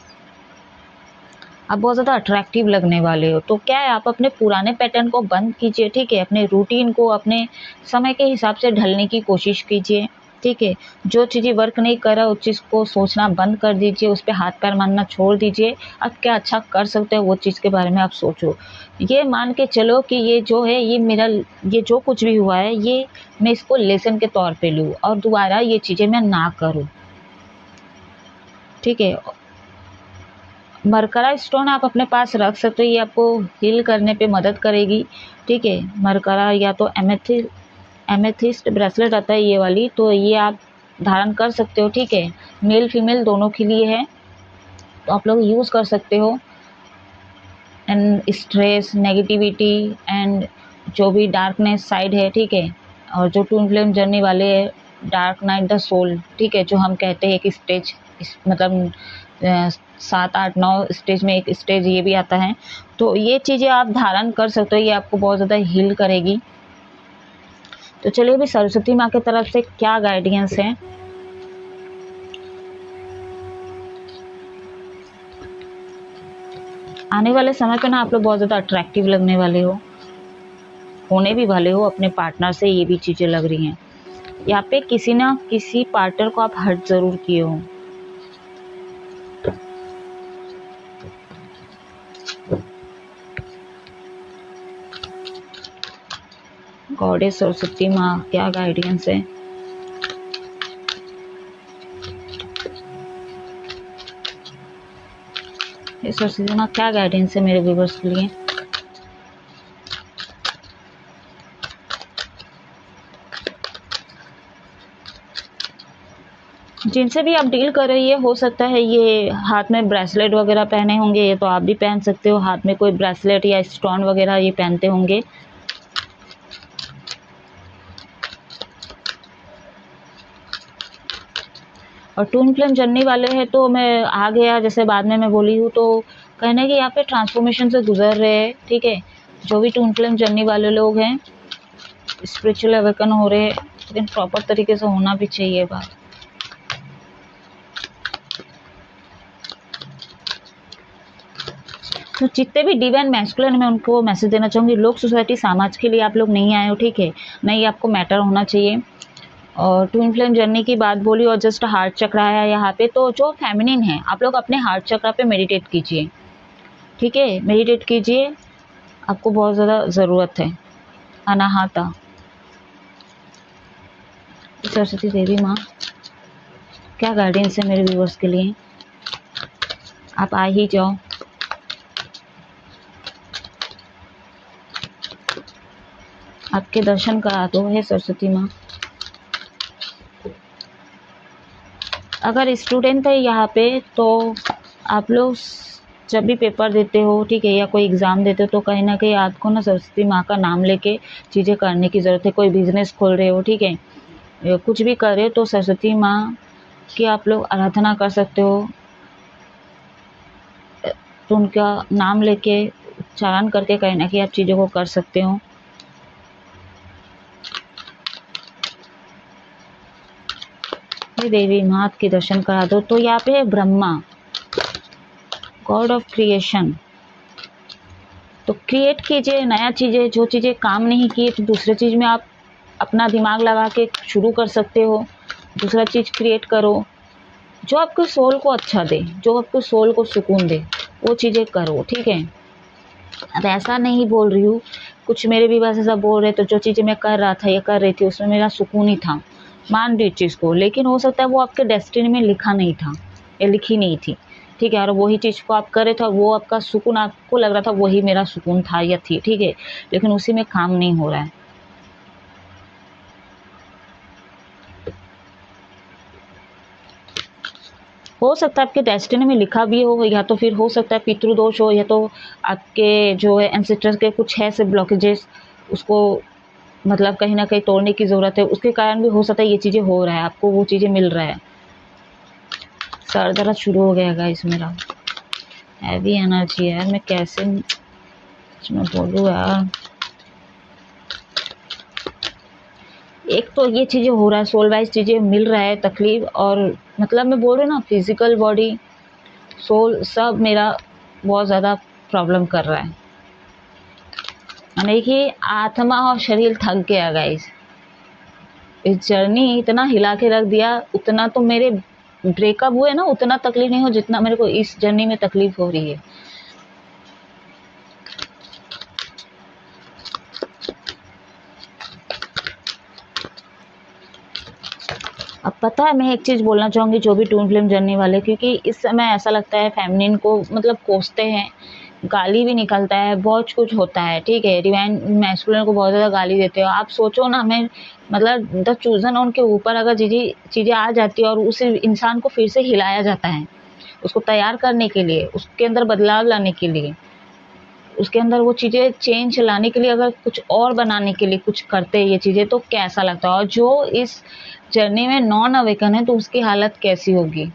आप बहुत ज़्यादा अट्रैक्टिव लगने वाले हो। तो क्या है, आप अपने पुराने पैटर्न को बंद कीजिए, ठीक है, अपने रूटीन को अपने समय के हिसाब से ढलने की कोशिश कीजिए, ठीक है। जो चीज़ें वर्क नहीं कर रहा उस चीज़ को सोचना बंद कर दीजिए, उस पर हाथ पैर मारना छोड़ दीजिए, आप क्या अच्छा कर सकते हो वो चीज़ के बारे में आप सोचो। ये मान के चलो कि ये जो है, ये मेरा, ये जो कुछ भी हुआ है, ये मैं इसको लेसन के तौर पे लूँ और दोबारा ये चीज़ें मैं ना करूँ, ठीक है। मरकरा स्टोन आप अपने पास रख सकते हो, ये आपको हील करने पे मदद करेगी, ठीक है। मरकरा या तो एमेथिस्ट ब्रेसलेट आता है ये वाली, तो ये आप धारण कर सकते हो, ठीक है। मेल फीमेल दोनों के लिए है, तो आप लोग यूज़ कर सकते हो। एंड स्ट्रेस, नेगेटिविटी एंड जो भी डार्कनेस साइड है, ठीक है, और जो ट्विन फ्लेम जर्नी वाले है, डार्क नाइट द सोल, ठीक है, जो हम कहते हैं कि स्टेज, मतलब 7, 8, 9 स्टेज में एक स्टेज ये भी आता है, तो ये चीज़ें आप धारण कर सकते हो, ये आपको बहुत ज़्यादा हील करेगी। तो चलिए अभी सरस्वती माँ की तरफ से क्या गाइडेंस है। आने वाले समय पे ना आप लोग बहुत ज़्यादा अट्रैक्टिव लगने वाले हो, होने भी वाले हो अपने पार्टनर से, ये भी चीज़ें लग रही हैं। यहाँ पे किसी ना किसी पार्टनर को आप हर्ट ज़रूर किए हो, गॉडेस सरस्वती माँ क्या गाइडेंस है। सरस्वती माँ क्या गाइडेंस है मेरे व्यूवर्स के लिए। जिनसे भी आप डील कर रही है, हो सकता है ये हाथ में ब्रेसलेट वगैरह पहने होंगे, ये तो आप भी पहन सकते हो, हाथ में कोई ब्रेसलेट या स्टोन वगैरह ये पहनते होंगे। और ट्विन फ्लेम जर्नी वाले हैं, तो मैं आ गया जैसे बाद में मैं बोली हूँ, तो कहने कि यहाँ पे ट्रांसफॉर्मेशन से गुजर रहे हैं, ठीक है। जो भी ट्विन फ्लेम जर्नी वाले लोग हैं, स्पिरिचुअल अवेकन हो रहे हैं, लेकिन प्रॉपर तरीके से होना भी चाहिए बात। तो जितने भी डिवाइन मैस्कुलिन, मैं उनको मैसेज देना चाहूँगी, लोक सोसाइटी समाज के लिए आप लोग नहीं आए हो, ठीक है, नहीं आपको मैटर होना चाहिए। और ट्विन फ्लेम जर्नी की बात बोली, और जस्ट हार्ट चक्रा है यहाँ पे, तो जो फेमिनिन है आप लोग अपने हार्ट चक्रा पे मेडिटेट कीजिए, ठीक है, मेडिटेट कीजिए। आपको बहुत ज़्यादा ज़रूरत है। अनाहता, सरस्वती देवी माँ क्या गाइडेंस है मेरे व्यूअर्स के लिए, आप आ ही जाओ। आपके दर्शन करा दो हे सरस्वती माँ। अगर स्टूडेंट है यहाँ पे तो आप लोग जब भी पेपर देते हो, ठीक है, या कोई एग्ज़ाम देते हो, तो कहीं ना कहीं आपको ना सरस्वती माँ का नाम लेके चीज़ें करने की ज़रूरत है। कोई बिजनेस खोल रहे हो, ठीक है, या कुछ भी कर रहे हो, तो सरस्वती माँ की आप लोग आराधना कर सकते हो। तो उनका नाम लेके उच्चारण करके कहीं ना कहीं आप चीज़ों को कर सकते हो। देवी माँ के दर्शन करा दो। तो यहाँ पे है ब्रह्मा, गॉड ऑफ क्रिएशन। तो क्रिएट कीजिए नया चीज़ें, जो चीज़ें काम नहीं की तो दूसरे चीज़ में आप अपना दिमाग लगा के शुरू कर सकते हो। दूसरा चीज़ क्रिएट करो जो आपके सोल को अच्छा दे, जो आपके सोल को सुकून दे, वो चीज़ें करो, ठीक है। अब ऐसा नहीं बोल रही हूँ, कुछ मेरे भी बस ऐसा बोल रहे तो जो चीज़ें मैं कर रहा था या कर रही थी उसमें मेरा सुकून ही था, मान रही चीज़ को, लेकिन हो सकता है वो आपके डेस्टिनी में लिखा नहीं था या लिखी नहीं थी, ठीक है, और वही चीज़ को आप कर रहे थे और वो आपका सुकून आपको लग रहा था वही मेरा सुकून था या थी, ठीक है, लेकिन उसी में काम नहीं हो रहा है। हो सकता है आपके डेस्टिनी में लिखा भी हो, या तो फिर हो सकता है पितृदोष हो, या तो आपके जो है एंसेस्टर्स के कुछ है से ब्लॉकेजेस, उसको मतलब कहीं ना कहीं तोड़ने की ज़रूरत है, उसके कारण भी हो सकता है ये चीज़ें हो रहा है, आपको वो चीज़ें मिल रहा है। सर दर्द शुरू हो गया गाइस मेरा, हैवी एनर्जी है यार, मैं कैसे मैं बोलूँ यार। एक तो ये चीज़ें हो रहा है, सोल वाइज चीज़ें मिल रहा है, तकलीफ, और मतलब मैं बोल रही हूँ ना, फिजिकल बॉडी सोल सब मेरा बहुत ज़्यादा प्रॉब्लम कर रहा है। यानी कि आत्मा और शरीर थक गया गाइस, इस जर्नी इतना हिला के रख दिया, उतना तो मेरे ब्रेकअप हुए ना उतना तकलीफ नहीं हो जितना मेरे को इस जर्नी में तकलीफ हो रही है। अब पता है, मैं एक चीज़ बोलना चाहूँगी जो भी ट्विन फ्लेम जर्नी वाले, क्योंकि इस समय ऐसा लगता है फेमिनिन को मतलब कोसते हैं, गाली भी निकलता है, बहुत कुछ होता है, ठीक है, डिवाइन मैस्कुलिन को बहुत ज़्यादा गाली देते हो। आप सोचो ना, मैं मतलब द चूजन उनके ऊपर अगर चीज़ें आ जाती है और उस इंसान को फिर से हिलाया जाता है, उसको तैयार करने के लिए, उसके अंदर बदलाव लाने के लिए, उसके अंदर वो चीज़ें चेंज लाने के लिए, अगर कुछ और बनाने के लिए कुछ करते हैं ये चीज़ें, तो कैसा लगता है। और जो इस जर्नी में नॉन अवेकन है तो उसकी हालत कैसी होगी।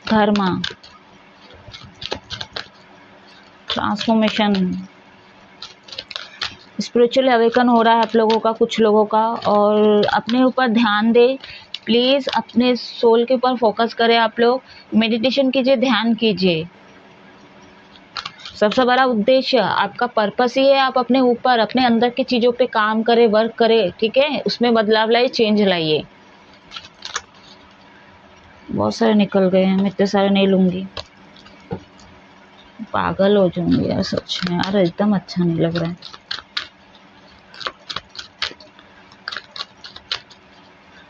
धर्मा, ट्रांसफॉर्मेशन, स्पिरिचुअली अवेकन हो रहा है आप लोगों का, कुछ लोगों का, और अपने ऊपर ध्यान दे प्लीज़, अपने सोल के ऊपर फोकस करें आप लोग, मेडिटेशन कीजिए, ध्यान कीजिए। सबसे बड़ा उद्देश्य आपका पर्पस ही है, आप अपने ऊपर अपने अंदर की चीज़ों पे काम करें, वर्क करें, ठीक है, उसमें बदलाव लाइए, चेंज लाइए। बहुत सारे निकल गए हैं, मैं इतने सारे नहीं लूँगी, पागल हो जाऊंगी यार सच में यार, एकदम अच्छा नहीं लग रहा है।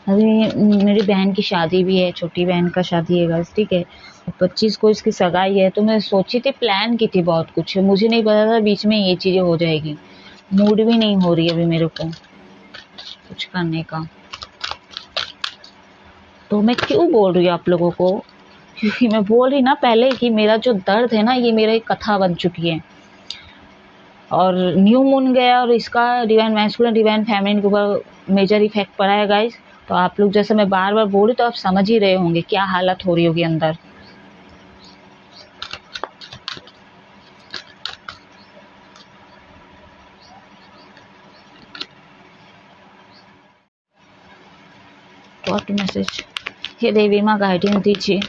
अभी मेरी बहन की शादी भी है, छोटी बहन का शादी है गाइस, ठीक है, 25 को इसकी सगाई है, तो मैं सोची थी, प्लान की थी बहुत कुछ, मुझे नहीं पता था बीच में ये चीज़ें हो जाएगी, मूड भी नहीं हो रही अभी मेरे को कुछ करने का। तो मैं क्यों बोल रही हूँ आप लोगों को, क्योंकि मैं बोल रही ना पहले कि मेरा जो दर्द है ना, ये मेरा एक कथा बन चुकी है, और न्यू मून गया और इसका डिवाइन मैस्कुलिन डिवाइन फेमिनिन के ऊपर मेजर इफेक्ट पड़ा है गाइस। तो आप लोग जैसे मैं बार बार बोल रही, तो आप समझ ही रहे होंगे क्या हालत हो रही होगी अंदर। व्हाट मैसेज, हे देवी माँ गाइडेंस दीजिए।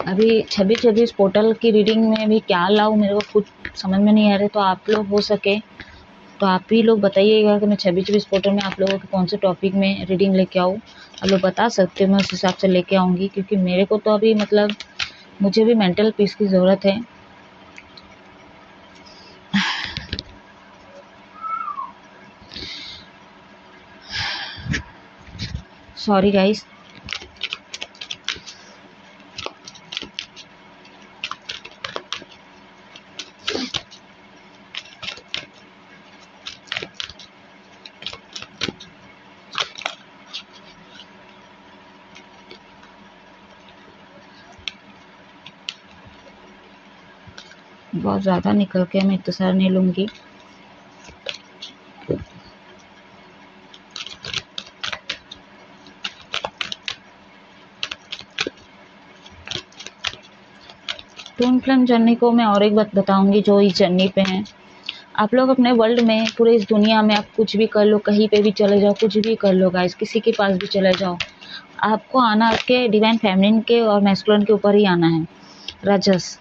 अभी 26-26 पोर्टल की रीडिंग में भी क्या लाऊं, मेरे को कुछ समझ में नहीं आ रही, तो आप लोग हो सके तो आप ही लोग बताइएगा कि मैं 26-24 पोर्टल में आप लोगों के कौन से टॉपिक में रीडिंग लेके आऊँ। आप लोग बता सकते हो, मैं उस हिसाब से लेके आऊँगी, क्योंकि मेरे को तो अभी मतलब मुझे भी मेंटल पीस की ज़रूरत है। Sorry guys. बहुत ज़्यादा निकल के मैं इंतज़ार नहीं लूँगी। ट्विन फ्लेम जर्नी को मैं और एक बात बताऊंगी जो इस जर्नी पे हैं। आप लोग अपने वर्ल्ड में, पूरे इस दुनिया में आप कुछ भी कर लो, कहीं पे भी चले जाओ, कुछ भी कर लो गाइस, किसी के पास भी चले जाओ, आपको आना आपके डिवाइन फेमिनिन के और मैस्कुलिन के ऊपर ही आना है। रजस,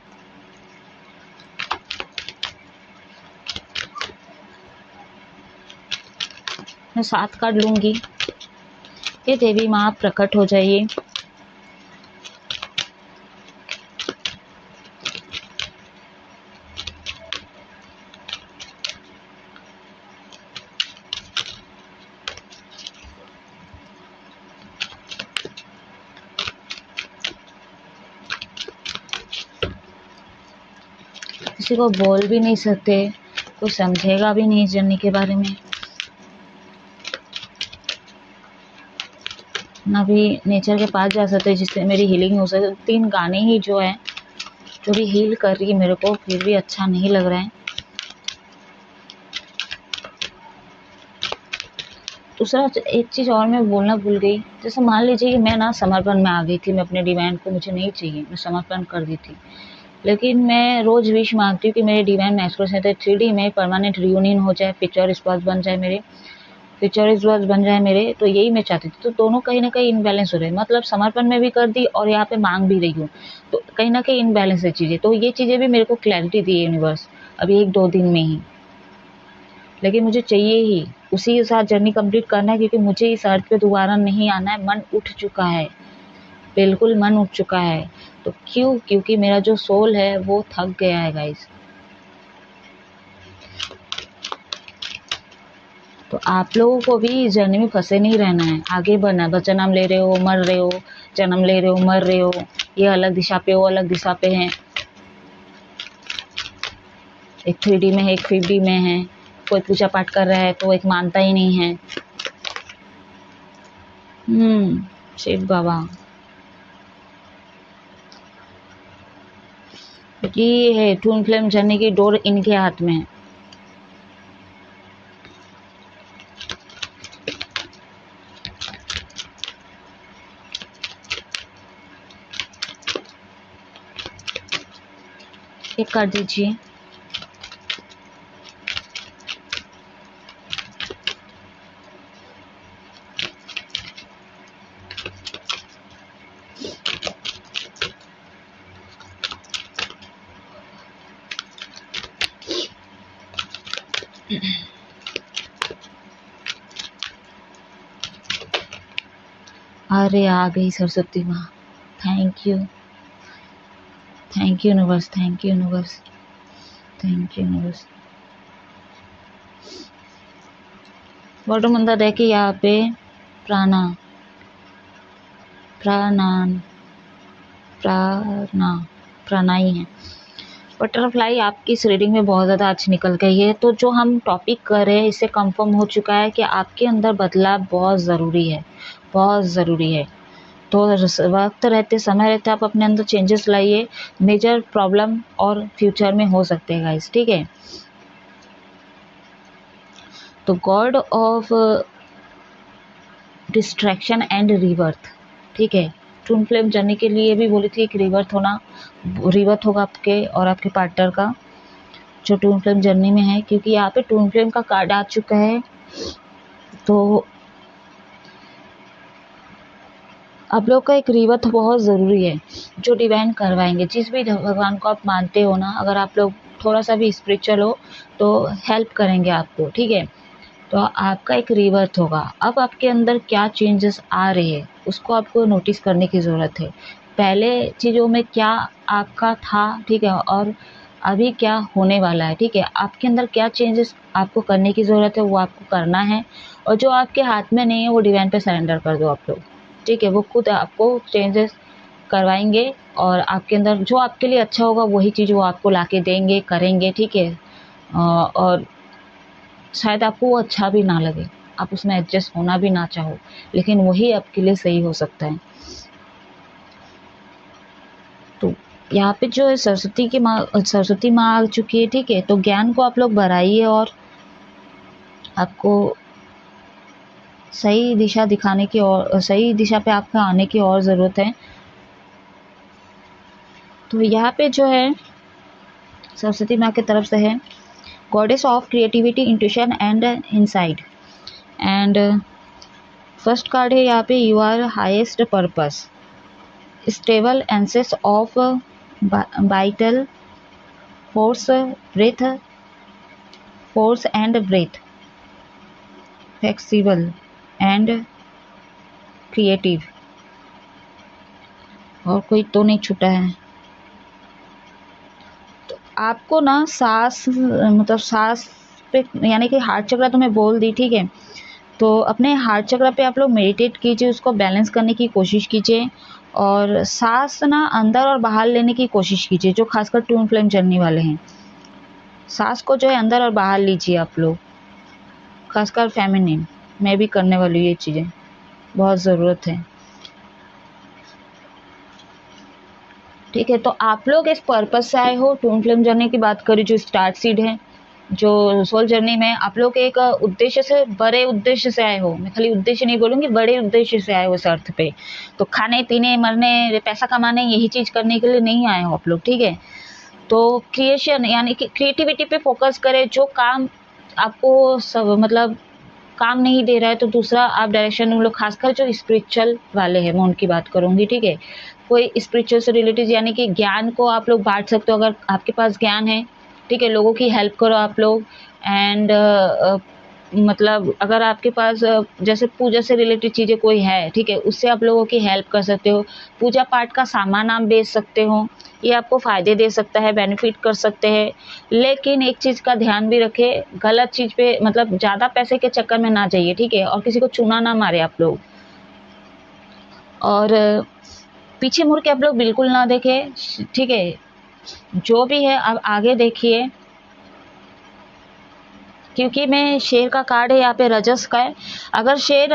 मैं 7 कार्ड लूंगी। ये देवी माँ आप प्रकट हो जाइए। किसी को बोल भी नहीं सकते, कोई समझेगा भी नहीं इस जर्नी के बारे में, ना भी नेचर के पास जा सकते जिससे मेरी हीलिंग हो सके। 3 गाने ही जो है, जो भी हील कर रही है मेरे को, फिर भी अच्छा नहीं लग रहा है। दूसरा एक चीज़ और मैं बोलना भूल गई, जैसे मान लीजिए कि मैं ना समर्पण में आ गई थी, मैं अपने डिवाइन को, मुझे नहीं चाहिए, मैं समर्पण कर दी थी, लेकिन मैं रोज़ विश मांगती हूँ कि मेरे डिवाइन मैस्कुलिन से 3D में परमानेंट रियूनियन हो जाए, फ्यूचर स्पाउस बन जाए मेरे, फ्यूचर स्पाउस बन जाए मेरे, तो यही मैं चाहती थी। तो दोनों कहीं ना कहीं इनबैलेंस हो रहे हैं, मतलब समर्पण में भी कर दी और यहाँ पे मांग भी रही हूँ, तो कहीं ना कहीं इनबैलेंस है चीज़ें। तो ये चीज़ें भी मेरे को क्लैरिटी दी है यूनिवर्स अभी 1-2 दिन में ही, लेकिन मुझे चाहिए ही, उसी के साथ जर्नी कंप्लीट करना है, क्योंकि मुझे इस अर्थ पे दोबारा नहीं आना है। मन उठ चुका है, बिल्कुल मन उठ चुका है। तो क्यों? क्योंकि मेरा जो सोल है वो थक गया है गाइस। तो आप लोगों को भी इस जर्नी में फंसे नहीं रहना है, आगे बढ़ना है। बस जन्म ले रहे हो, मर रहे हो, जन्म ले रहे हो, मर रहे हो, ये अलग दिशा पे, वो अलग दिशा पे हैं, एक 3D में है, एक 5D में है। कोई पूजा पाठ कर रहा है तो एक मानता ही नहीं है। शिव बाबा, ये है ट्विन फ्लेम जर्नी की डोर इनके हाथ में है। एक कर दीजिए। अरे आ गई सरस्वती माँ, thank you, thank you universe, thank you universe, thank you universe. Bottom अंदर देखिए यहाँ पे प्राणा, प्राणान, प्राणा, प्राणाई है। बटरफ्लाई आपकी इस रीडिंग में बहुत ज़्यादा अच्छी निकल गई है। तो जो हम टॉपिक कर रहे हैं इससे कंफर्म हो चुका है कि आपके अंदर बदलाव बहुत ज़रूरी है, बहुत ज़रूरी है। तो वक्त रहते, समय रहते आप अपने अंदर चेंजेस लाइए, मेजर प्रॉब्लम और फ्यूचर में हो सकते हैं गाइस, ठीक है। तो गॉड ऑफ डिस्ट्रैक्शन एंड रिवर्थ, ठीक है। ट्विन फ्लेम जर्नी के लिए भी बोली थी कि रिवर्थ होगा आपके और आपके पार्टनर का, जो ट्विन फ्लेम जर्नी में है, क्योंकि यहाँ पे ट्विन फ्लेम का कार्ड आ चुका है। तो आप लोग का एक रिवर्थ बहुत ज़रूरी है, जो डिवाइन करवाएंगे। जिस भी भगवान को आप मानते हो ना, अगर आप लोग थोड़ा सा भी स्पिरिचुअल हो तो हेल्प करेंगे आपको, ठीक है। तो आपका एक रीबर्थ होगा। अब आपके अंदर क्या चेंजेस आ रहे हैं उसको आपको नोटिस करने की ज़रूरत है। पहले चीज़ों में क्या आपका था, ठीक है, और अभी क्या होने वाला है, ठीक है। आपके अंदर क्या चेंजेस आपको करने की ज़रूरत है वो आपको करना है, और जो आपके हाथ में नहीं है वो डिवाइन पे सरेंडर कर दो आप लोग, ठीक है। वो खुद आपको चेंजेस करवाएंगे और आपके अंदर जो आपके लिए अच्छा होगा वही चीज़ वो आपको लाके देंगे, करेंगे, ठीक है। और शायद आपको वो अच्छा भी ना लगे, आप उसमें एडजस्ट होना भी ना चाहो, लेकिन वही आपके लिए सही हो सकता है। तो यहाँ पे जो है सरस्वती माँ आ चुकी है, ठीक है। तो ज्ञान को आप लोग बढ़ाइए और आपको सही दिशा दिखाने की और सही दिशा पे आपका आने की और ज़रूरत है। तो यहाँ पे जो है सरस्वती माँ की तरफ से है goddess of creativity, intuition and insight. And first card है यहाँ पे you are highest purpose, stable essence of vital force, force and breath, flexible and creative. और कोई तो नहीं छूटा है। तो आपको ना सांस मतलब सांस पे यानी कि हार्ट चक्र तो मैं बोल दी, ठीक है। तो अपने हार्ट चक्र पे आप लोग मेडिटेट कीजिए, उसको बैलेंस करने की कोशिश कीजिए और सांस ना अंदर और बाहर लेने की कोशिश कीजिए। जो खासकर ट्विन फ्लेम जर्नी वाले हैं, सांस को जो है अंदर और बाहर लीजिए आप लोग, खासकर फेमिनिन। मैं भी करने वाली हूँ ये चीज़ें, बहुत ज़रूरत है, ठीक है। तो आप लोग इस पर्पस से आए हो। ट्विन फ्लेम जर्नी की बात करें, जो स्टार्ट सीड है, जो सोल जर्नी में आप लोग एक उद्देश्य से, बड़े उद्देश्य से आए हो। मैं खाली उद्देश्य नहीं बोलूँगी, बड़े उद्देश्य से आए हो इस अर्थ पे। तो खाने पीने, मरने, पैसा कमाने, यही चीज़ करने के लिए नहीं आए हो आप लोग, ठीक है। तो क्रिएशन यानी कि क्रिएटिविटी पे फोकस करें। जो काम आपको सब मतलब काम नहीं दे रहा है तो दूसरा आप डायरेक्शन में लोग, खासकर जो स्पिरिचुअल वाले हैं मैं उनकी बात करूँगी, ठीक है। कोई स्पिरिचुअल से रिलेटेड यानी कि ज्ञान को आप लोग बांट सकते हो, अगर आपके पास ज्ञान है, ठीक है। लोगों की हेल्प करो आप लोग। एंड मतलब अगर आपके पास जैसे पूजा से रिलेटेड चीज़ें कोई है, ठीक है, उससे आप लोगों की हेल्प कर सकते हो। पूजा पाठ का सामान आप बेच सकते हो, ये आपको फ़ायदे दे सकता है, बेनिफिट कर सकते हैं। लेकिन एक चीज़ का ध्यान भी रखें, गलत चीज़ पे मतलब ज़्यादा पैसे के चक्कर में ना जाइए, ठीक है। और किसी को चूना ना मारे आप लोग। और पीछे मुड़ के आप लोग बिल्कुल ना देखें, ठीक है। जो भी है आप आगे देखिए, क्योंकि मैं शेर का कार्ड है यहाँ पे, रजस का है। अगर शेर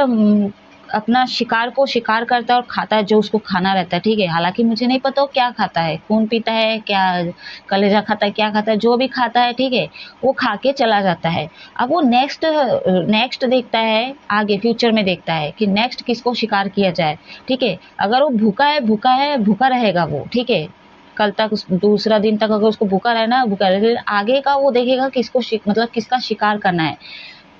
अपना शिकार को शिकार करता है और खाता है जो उसको खाना रहता है, ठीक है। हालांकि मुझे नहीं पता वो क्या खाता है, खून पीता है क्या, कलेजा खाता है, क्या खाता है, जो भी खाता है, ठीक है, वो खा के चला जाता है। अब वो नेक्स्ट देखता है, आगे फ्यूचर में देखता है कि नेक्स्ट किसको शिकार किया जाए, ठीक है। अगर वो भूखा रहेगा वो, ठीक है, कल तक दूसरा दिन तक अगर उसको भूखा रहना, भूखा रहे, आगे का वो देखेगा किसको मतलब किसका शिकार करना है।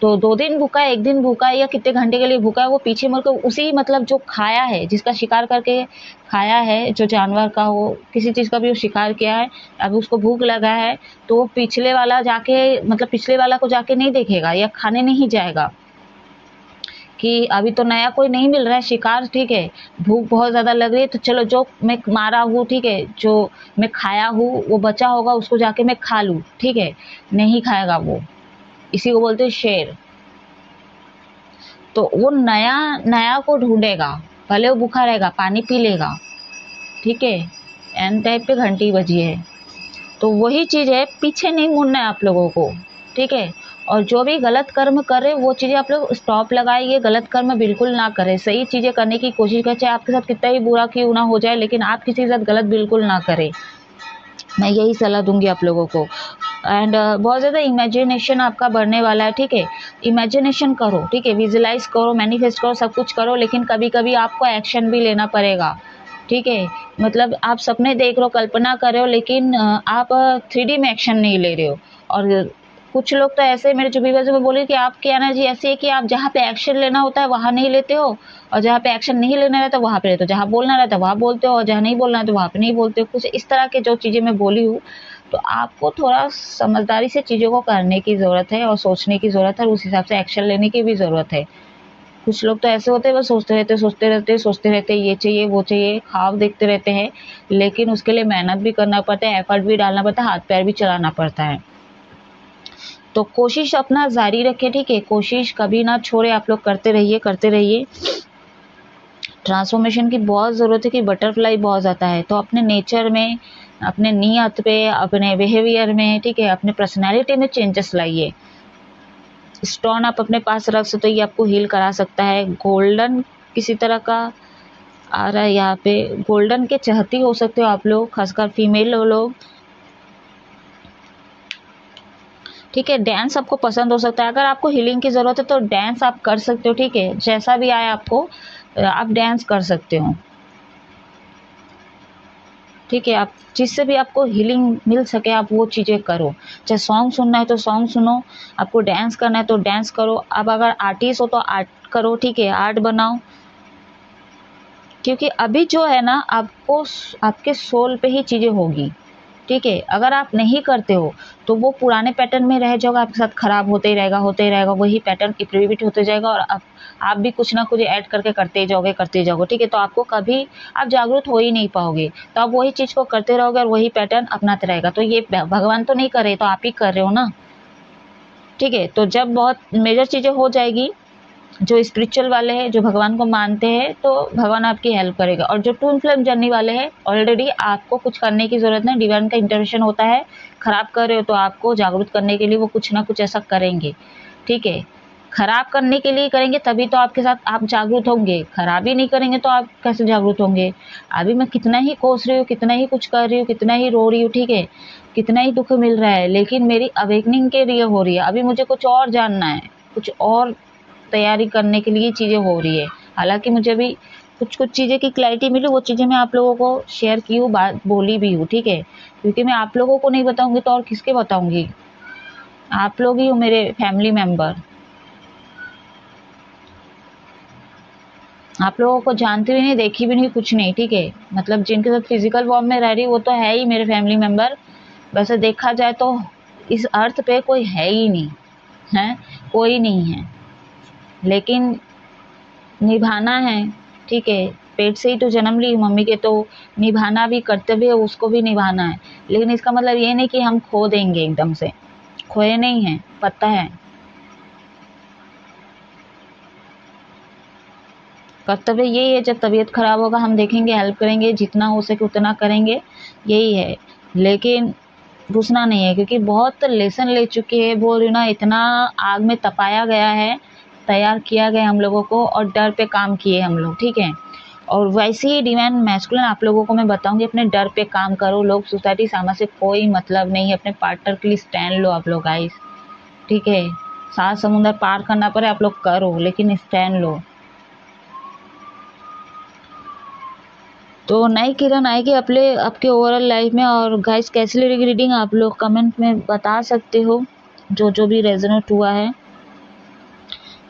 तो 2 दिन भूखा है, 1 दिन भूखा है या कितने घंटे के लिए भूखा है, वो पीछे मुड़कर उसी मतलब जो खाया है, जिसका शिकार करके खाया है, जो जानवर का हो, किसी चीज़ का भी वो शिकार किया है, अब उसको भूख लगा है, तो वो पिछले वाला को जाके नहीं देखेगा या खाने नहीं जाएगा कि अभी तो नया कोई नहीं मिल रहा है शिकार, ठीक है। भूख बहुत ज़्यादा लग रही है तो चलो जो मैं मारा हूँ, ठीक है, जो मैं खाया हूँ वो बचा होगा उसको जाके मैं खा लूँ, ठीक है। नहीं खाएगा वो, इसी को बोलते हैं शेर। तो वो नया को ढूंढेगा, भले वो भूखा रहेगा, पानी पी लेगा, ठीक है। एन टाइप पे घंटी बजी है। तो वही चीज़ है, पीछे नहीं मुड़ना है आप लोगों को, ठीक है। और जो भी गलत कर्म करे वो चीज़ें आप लोग स्टॉप लगाइए, गलत कर्म बिल्कुल ना करें, सही चीज़ें करने की कोशिश करें। चाहे आपके साथ कितना ही बुरा क्यों ना हो जाए, लेकिन आप किसी के साथ गलत बिल्कुल ना करें। मैं यही सलाह दूंगी आप लोगों को। एंड बहुत ज़्यादा इमेजिनेशन आपका बढ़ने वाला है, ठीक है। इमेजिनेशन करो, ठीक है, विजुलाइज करो, मैनिफेस्ट करो, सब कुछ करो, लेकिन कभी कभी आपको एक्शन भी लेना पड़ेगा, ठीक है। मतलब आप सपने देख रहे हो, कल्पना कर रहे हो, लेकिन आप 3D में एक्शन नहीं ले रहे हो। और कुछ लोग तो ऐसे, मेरे जो व्यूअर्स में बोले कि आपकी एनर्जी ऐसी है कि आप जहाँ पे एक्शन लेना होता है वहाँ नहीं लेते हो, और जहाँ पे एक्शन नहीं लेना रहता वहाँ पे लेते हो, जहाँ बोलना रहता है वहाँ बोलते हो, और जहाँ नहीं बोलना है तो वहाँ पे नहीं बोलते हो। कुछ इस तरह के जो चीज़ें मैं बोली हूँ, तो आपको थोड़ा समझदारी से चीज़ों को करने की ज़रूरत है और सोचने की ज़रूरत है, और उस हिसाब से एक्शन लेने की भी ज़रूरत है। कुछ लोग तो ऐसे होते हैं, बस सोचते रहते हैं, ये चाहिए वो चाहिए, ख्वाब देखते रहते हैं, लेकिन उसके लिए मेहनत भी करना पड़ता है, एफर्ट भी डालना पड़ता है, हाथ पैर भी चलाना पड़ता है। तो कोशिश अपना जारी रखें, ठीक है, कोशिश कभी ना छोड़े, आप लोग करते रहिए। ट्रांसफॉर्मेशन की बहुत ज़रूरत है कि बटरफ्लाई बहुत ज़्यादा है, तो अपने नेचर में, अपने नीयत पे, अपने बिहेवियर में, ठीक है, अपने पर्सनैलिटी में चेंजेस लाइए। स्टोन आप अपने पास रख सकते हो, ये आपको हील करा सकता है। गोल्डन किसी तरह का आ रहा है यहाँ पे, गोल्डन के चाहती हो सकते हो आप लोग, खासकर फीमेल लोग, ठीक है। डांस आपको पसंद हो सकता है, अगर आपको हीलिंग की ज़रूरत है तो डांस आप कर सकते हो, ठीक है, जैसा भी आए आपको आप डांस कर सकते हो, ठीक है। आप जिससे भी आपको हीलिंग मिल सके आप वो चीज़ें करो। चाहे सॉन्ग सुनना है तो सॉन्ग सुनो, आपको डांस करना है तो डांस करो। अब अगर आर्टिस्ट हो तो आर्ट करो, ठीक है, आर्ट बनाओ, क्योंकि अभी जो है ना आपको आपके सोल पे ही चीज़ें होगी, ठीक है। अगर आप नहीं करते हो तो वो पुराने पैटर्न में रह जाओगे, आपके साथ खराब होते ही रहेगा, वही पैटर्न रिपीट होते जाएगा, और आप भी कुछ ना कुछ ऐड करके करते जाओगे, ठीक है। तो आपको कभी आप जागरूक हो ही नहीं पाओगे, तो आप वही चीज़ को करते रहोगे और वही पैटर्न अपनाते रहेगा। तो ये भगवान तो नहीं कर रहे, तो आप ही कर रहे हो ना, ठीक है। तो जब बहुत मेजर चीज़ें हो जाएगी, जो स्पिरिचुअल वाले हैं, जो भगवान को मानते हैं, तो भगवान आपकी हेल्प करेगा। और जो टून फ्लेम जर्नी वाले हैं, ऑलरेडी आपको कुछ करने की ज़रूरत नहीं, डिवाइन का इंटरवेंशन होता है। खराब कर रहे हो तो आपको जागरूक करने के लिए वो कुछ ना कुछ ऐसा करेंगे, ठीक है। खराब करने के लिए करेंगे तभी तो आपके साथ आप जागरूक होंगे, खराब ही नहीं करेंगे तो आप कैसे जागरूक होंगे। अभी मैं कितना ही कोस रही हूँ, कितना ही कुछ कर रही हूँ, कितना ही रो रही हूँ, ठीक है, कितना ही दुख मिल रहा है, लेकिन मेरी अवेकनिंग के लिए हो रही है। अभी मुझे कुछ और जानना है, कुछ और तैयारी करने के लिए चीज़ें हो रही है। हालांकि मुझे भी कुछ चीज़ें की क्लैरिटी मिली, वो चीज़ें मैं आप लोगों को शेयर की हूँ, बात बोली भी हूँ, ठीक है, क्योंकि मैं आप लोगों को नहीं बताऊंगी तो और किसके बताऊंगी। आप लोग ही हो मेरे फैमिली मेंबर, आप लोगों को जानती भी नहीं, देखी भी नहीं, कुछ नहीं, ठीक है। मतलब जिनके साथ फिजिकल फॉर्म में रह रही वो तो है ही मेरे फैमिली मेंबर। वैसे देखा जाए तो इस अर्थ पे कोई है ही नहीं, है कोई नहीं है, लेकिन निभाना है, ठीक है। पेट से ही तो जन्म ली मम्मी के, तो निभाना भी कर्तव्य है, उसको भी निभाना है। लेकिन इसका मतलब ये नहीं कि हम खो देंगे, एकदम से खोए नहीं हैं, पता है। कर्तव्य यही है, जब तबीयत खराब होगा हम देखेंगे, हेल्प करेंगे, जितना हो सके उतना करेंगे, यही है। लेकिन रुसना नहीं है, क्योंकि बहुत लेसन ले चुके हैं, बोल रही ना, इतना आग में तपाया गया है, तैयार किया गया हम लोगों को, और डर पे काम किए हम लोग, ठीक है। और वैसे ही डिवाइन मैस्कुलिन आप लोगों को मैं बताऊंगी, अपने डर पे काम करो। लोग सोसाइटी समाज से कोई मतलब नहीं है, अपने पार्टनर के लिए स्टैंड लो आप लोग गाइस, ठीक है। 7 समुंदर पार करना पड़े आप लोग करो, लेकिन स्टैंड लो। तो नई किरण आएगी अपने आपके ओवरऑल लाइफ में। और गाइस कैसी लगी रीडिंग आप लोग कमेंट में बता सकते हो, जो जो भी रेजोनेट हुआ है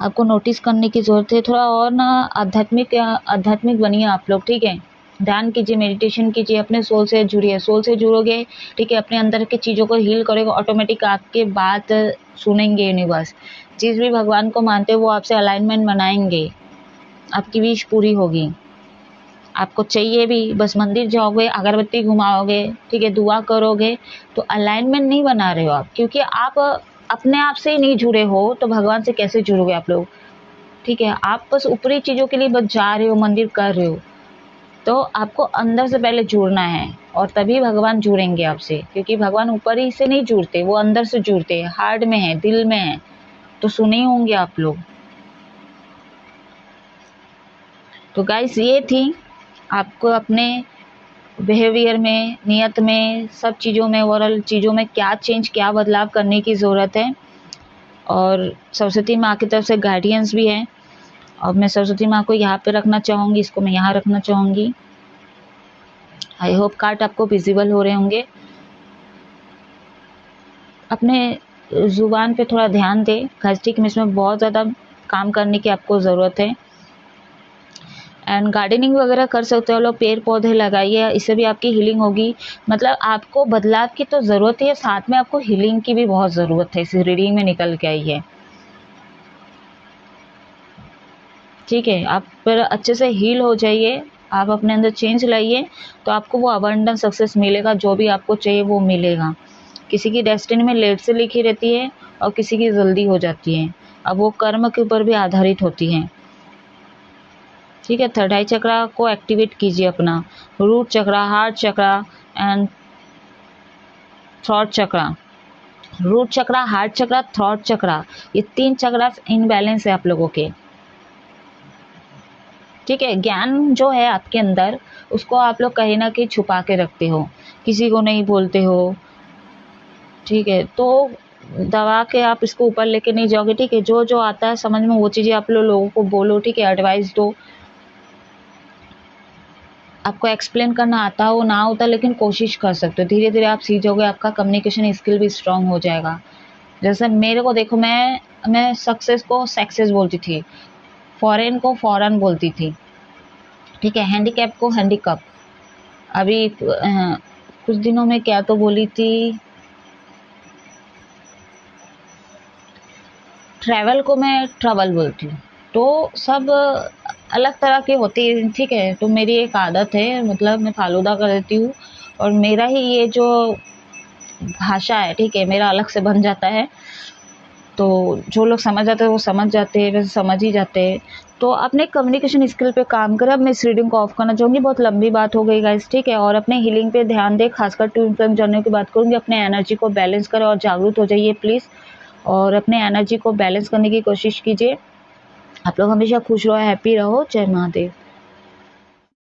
आपको नोटिस करने की ज़रूरत है। थोड़ा और ना आध्यात्मिक बनिए आप लोग, ठीक है। ध्यान कीजिए, मेडिटेशन कीजिए, अपने सोल से जुड़िए, सोल से जुड़ोगे, ठीक है, अपने अंदर की चीज़ों को हील करोगे, ऑटोमेटिक आपके बात सुनेंगे यूनिवर्स। जिस भी भगवान को मानते हो वो आपसे अलाइनमेंट बनाएंगे, आपकी विश पूरी होगी। आपको चाहिए भी, बस मंदिर जाओगे, अगरबत्ती घुमाओगे, ठीक है, दुआ करोगे, तो अलाइनमेंट नहीं बना रहे हो आप, क्योंकि आप अपने आप से ही नहीं जुड़े हो, तो भगवान से कैसे जुड़ोगे आप लोग, ठीक है। आप बस ऊपरी चीज़ों के लिए बस जा रहे हो, मंदिर कर रहे हो, तो आपको अंदर से पहले जुड़ना है, और तभी भगवान जुड़ेंगे आपसे, क्योंकि भगवान ऊपर ही से नहीं जुड़ते, वो अंदर से जुड़ते हैं, हार्ट में है, दिल में है। तो सुने ही होंगे आप लोग। तो गाइस ये थी आपको अपने बिहेवियर में, नियत में, सब चीज़ों में, ओवरऑल चीज़ों में क्या चेंज, क्या बदलाव करने की ज़रूरत है। और सरस्वती माँ की तरफ से गाइडेंस भी है, और मैं सरस्वती माँ को यहाँ पे रखना चाहूँगी, इसको मैं यहाँ रखना चाहूँगी। आई होप कार्ड आपको विजिबल हो रहे होंगे। अपने ज़ुबान पे थोड़ा ध्यान दें, ठीक में इसमें बहुत ज़्यादा काम करने की आपको ज़रूरत है। एंड गार्डनिंग वगैरह कर सकते हो लोग, पेड़ पौधे लगाइए, इससे भी आपकी हीलिंग होगी। मतलब आपको बदलाव की तो ज़रूरत ही है, साथ में आपको हीलिंग की भी बहुत ज़रूरत है, इस रीडिंग में निकल के आई है। ठीक है, आप फिर अच्छे से हील हो जाइए, आप अपने अंदर चेंज लाइए, तो आपको वो अबंडेंस सक्सेस मिलेगा, जो भी आपको चाहिए वो मिलेगा। किसी की डेस्टिनी में लेट से लिखी रहती है और किसी की जल्दी हो जाती है, अब वो कर्म के ऊपर भी आधारित होती हैं। ठीक है, थर्ड आई चक्रा को एक्टिवेट कीजिए अपना, root chakra, heart chakra and throat chakra. Root chakra, heart chakra, throat chakra, ये 3 चक्रा इनबैलेंस है आप लोगों के। ठीक है, ज्ञान जो है आपके अंदर, उसको आप लोग कहीं ना कहीं छुपा के रखते हो, किसी को नहीं बोलते हो। ठीक है, तो दबा के आप इसको ऊपर लेके नहीं जाओगे। ठीक है, जो जो आता है समझ में वो चीज़ें आप लोगों को बोलो। ठीक है, एडवाइस दो, आपको एक्सप्लेन करना आता हो ना होता, लेकिन कोशिश कर सकते हो, धीरे धीरे आप सीख जाओगे, आपका कम्युनिकेशन स्किल भी स्ट्रांग हो जाएगा। जैसे मेरे को देखो, मैं सक्सेस को सक्सेस बोलती थी, फॉरेन को फॉरेन बोलती थी। ठीक है, हैंडीकैप को हैंडीकैप। अभी कुछ दिनों में क्या तो बोली थी, ट्रैवल को मैं ट्रबल बोलती हूँ। तो सब अलग तरह की होती है। ठीक है, तो मेरी एक आदत है, मतलब मैं फालूदा कर देती हूँ, और मेरा ही ये जो भाषा है, ठीक है, मेरा अलग से बन जाता है। तो जो लोग समझ जाते हैं वो समझ जाते हैं, वैसे समझ ही जाते हैं। तो अपने कम्युनिकेशन स्किल पे काम करें। अब मैं इस रीडिंग को ऑफ करना चाहूँगी, बहुत लंबी बात हो गई गाइस। ठीक है, और अपने हीलिंग पे ध्यान दें, खासकर ट्विन फ्लेम जर्नी की बात करूँगी। अपने एनर्जी को बैलेंस करें और जागरूक हो जाइए प्लीज़, और अपने एनर्जी को बैलेंस करने की कोशिश कीजिए। आप लोग हमेशा खुश रहो, हैप्पी रहो। जय महादेव।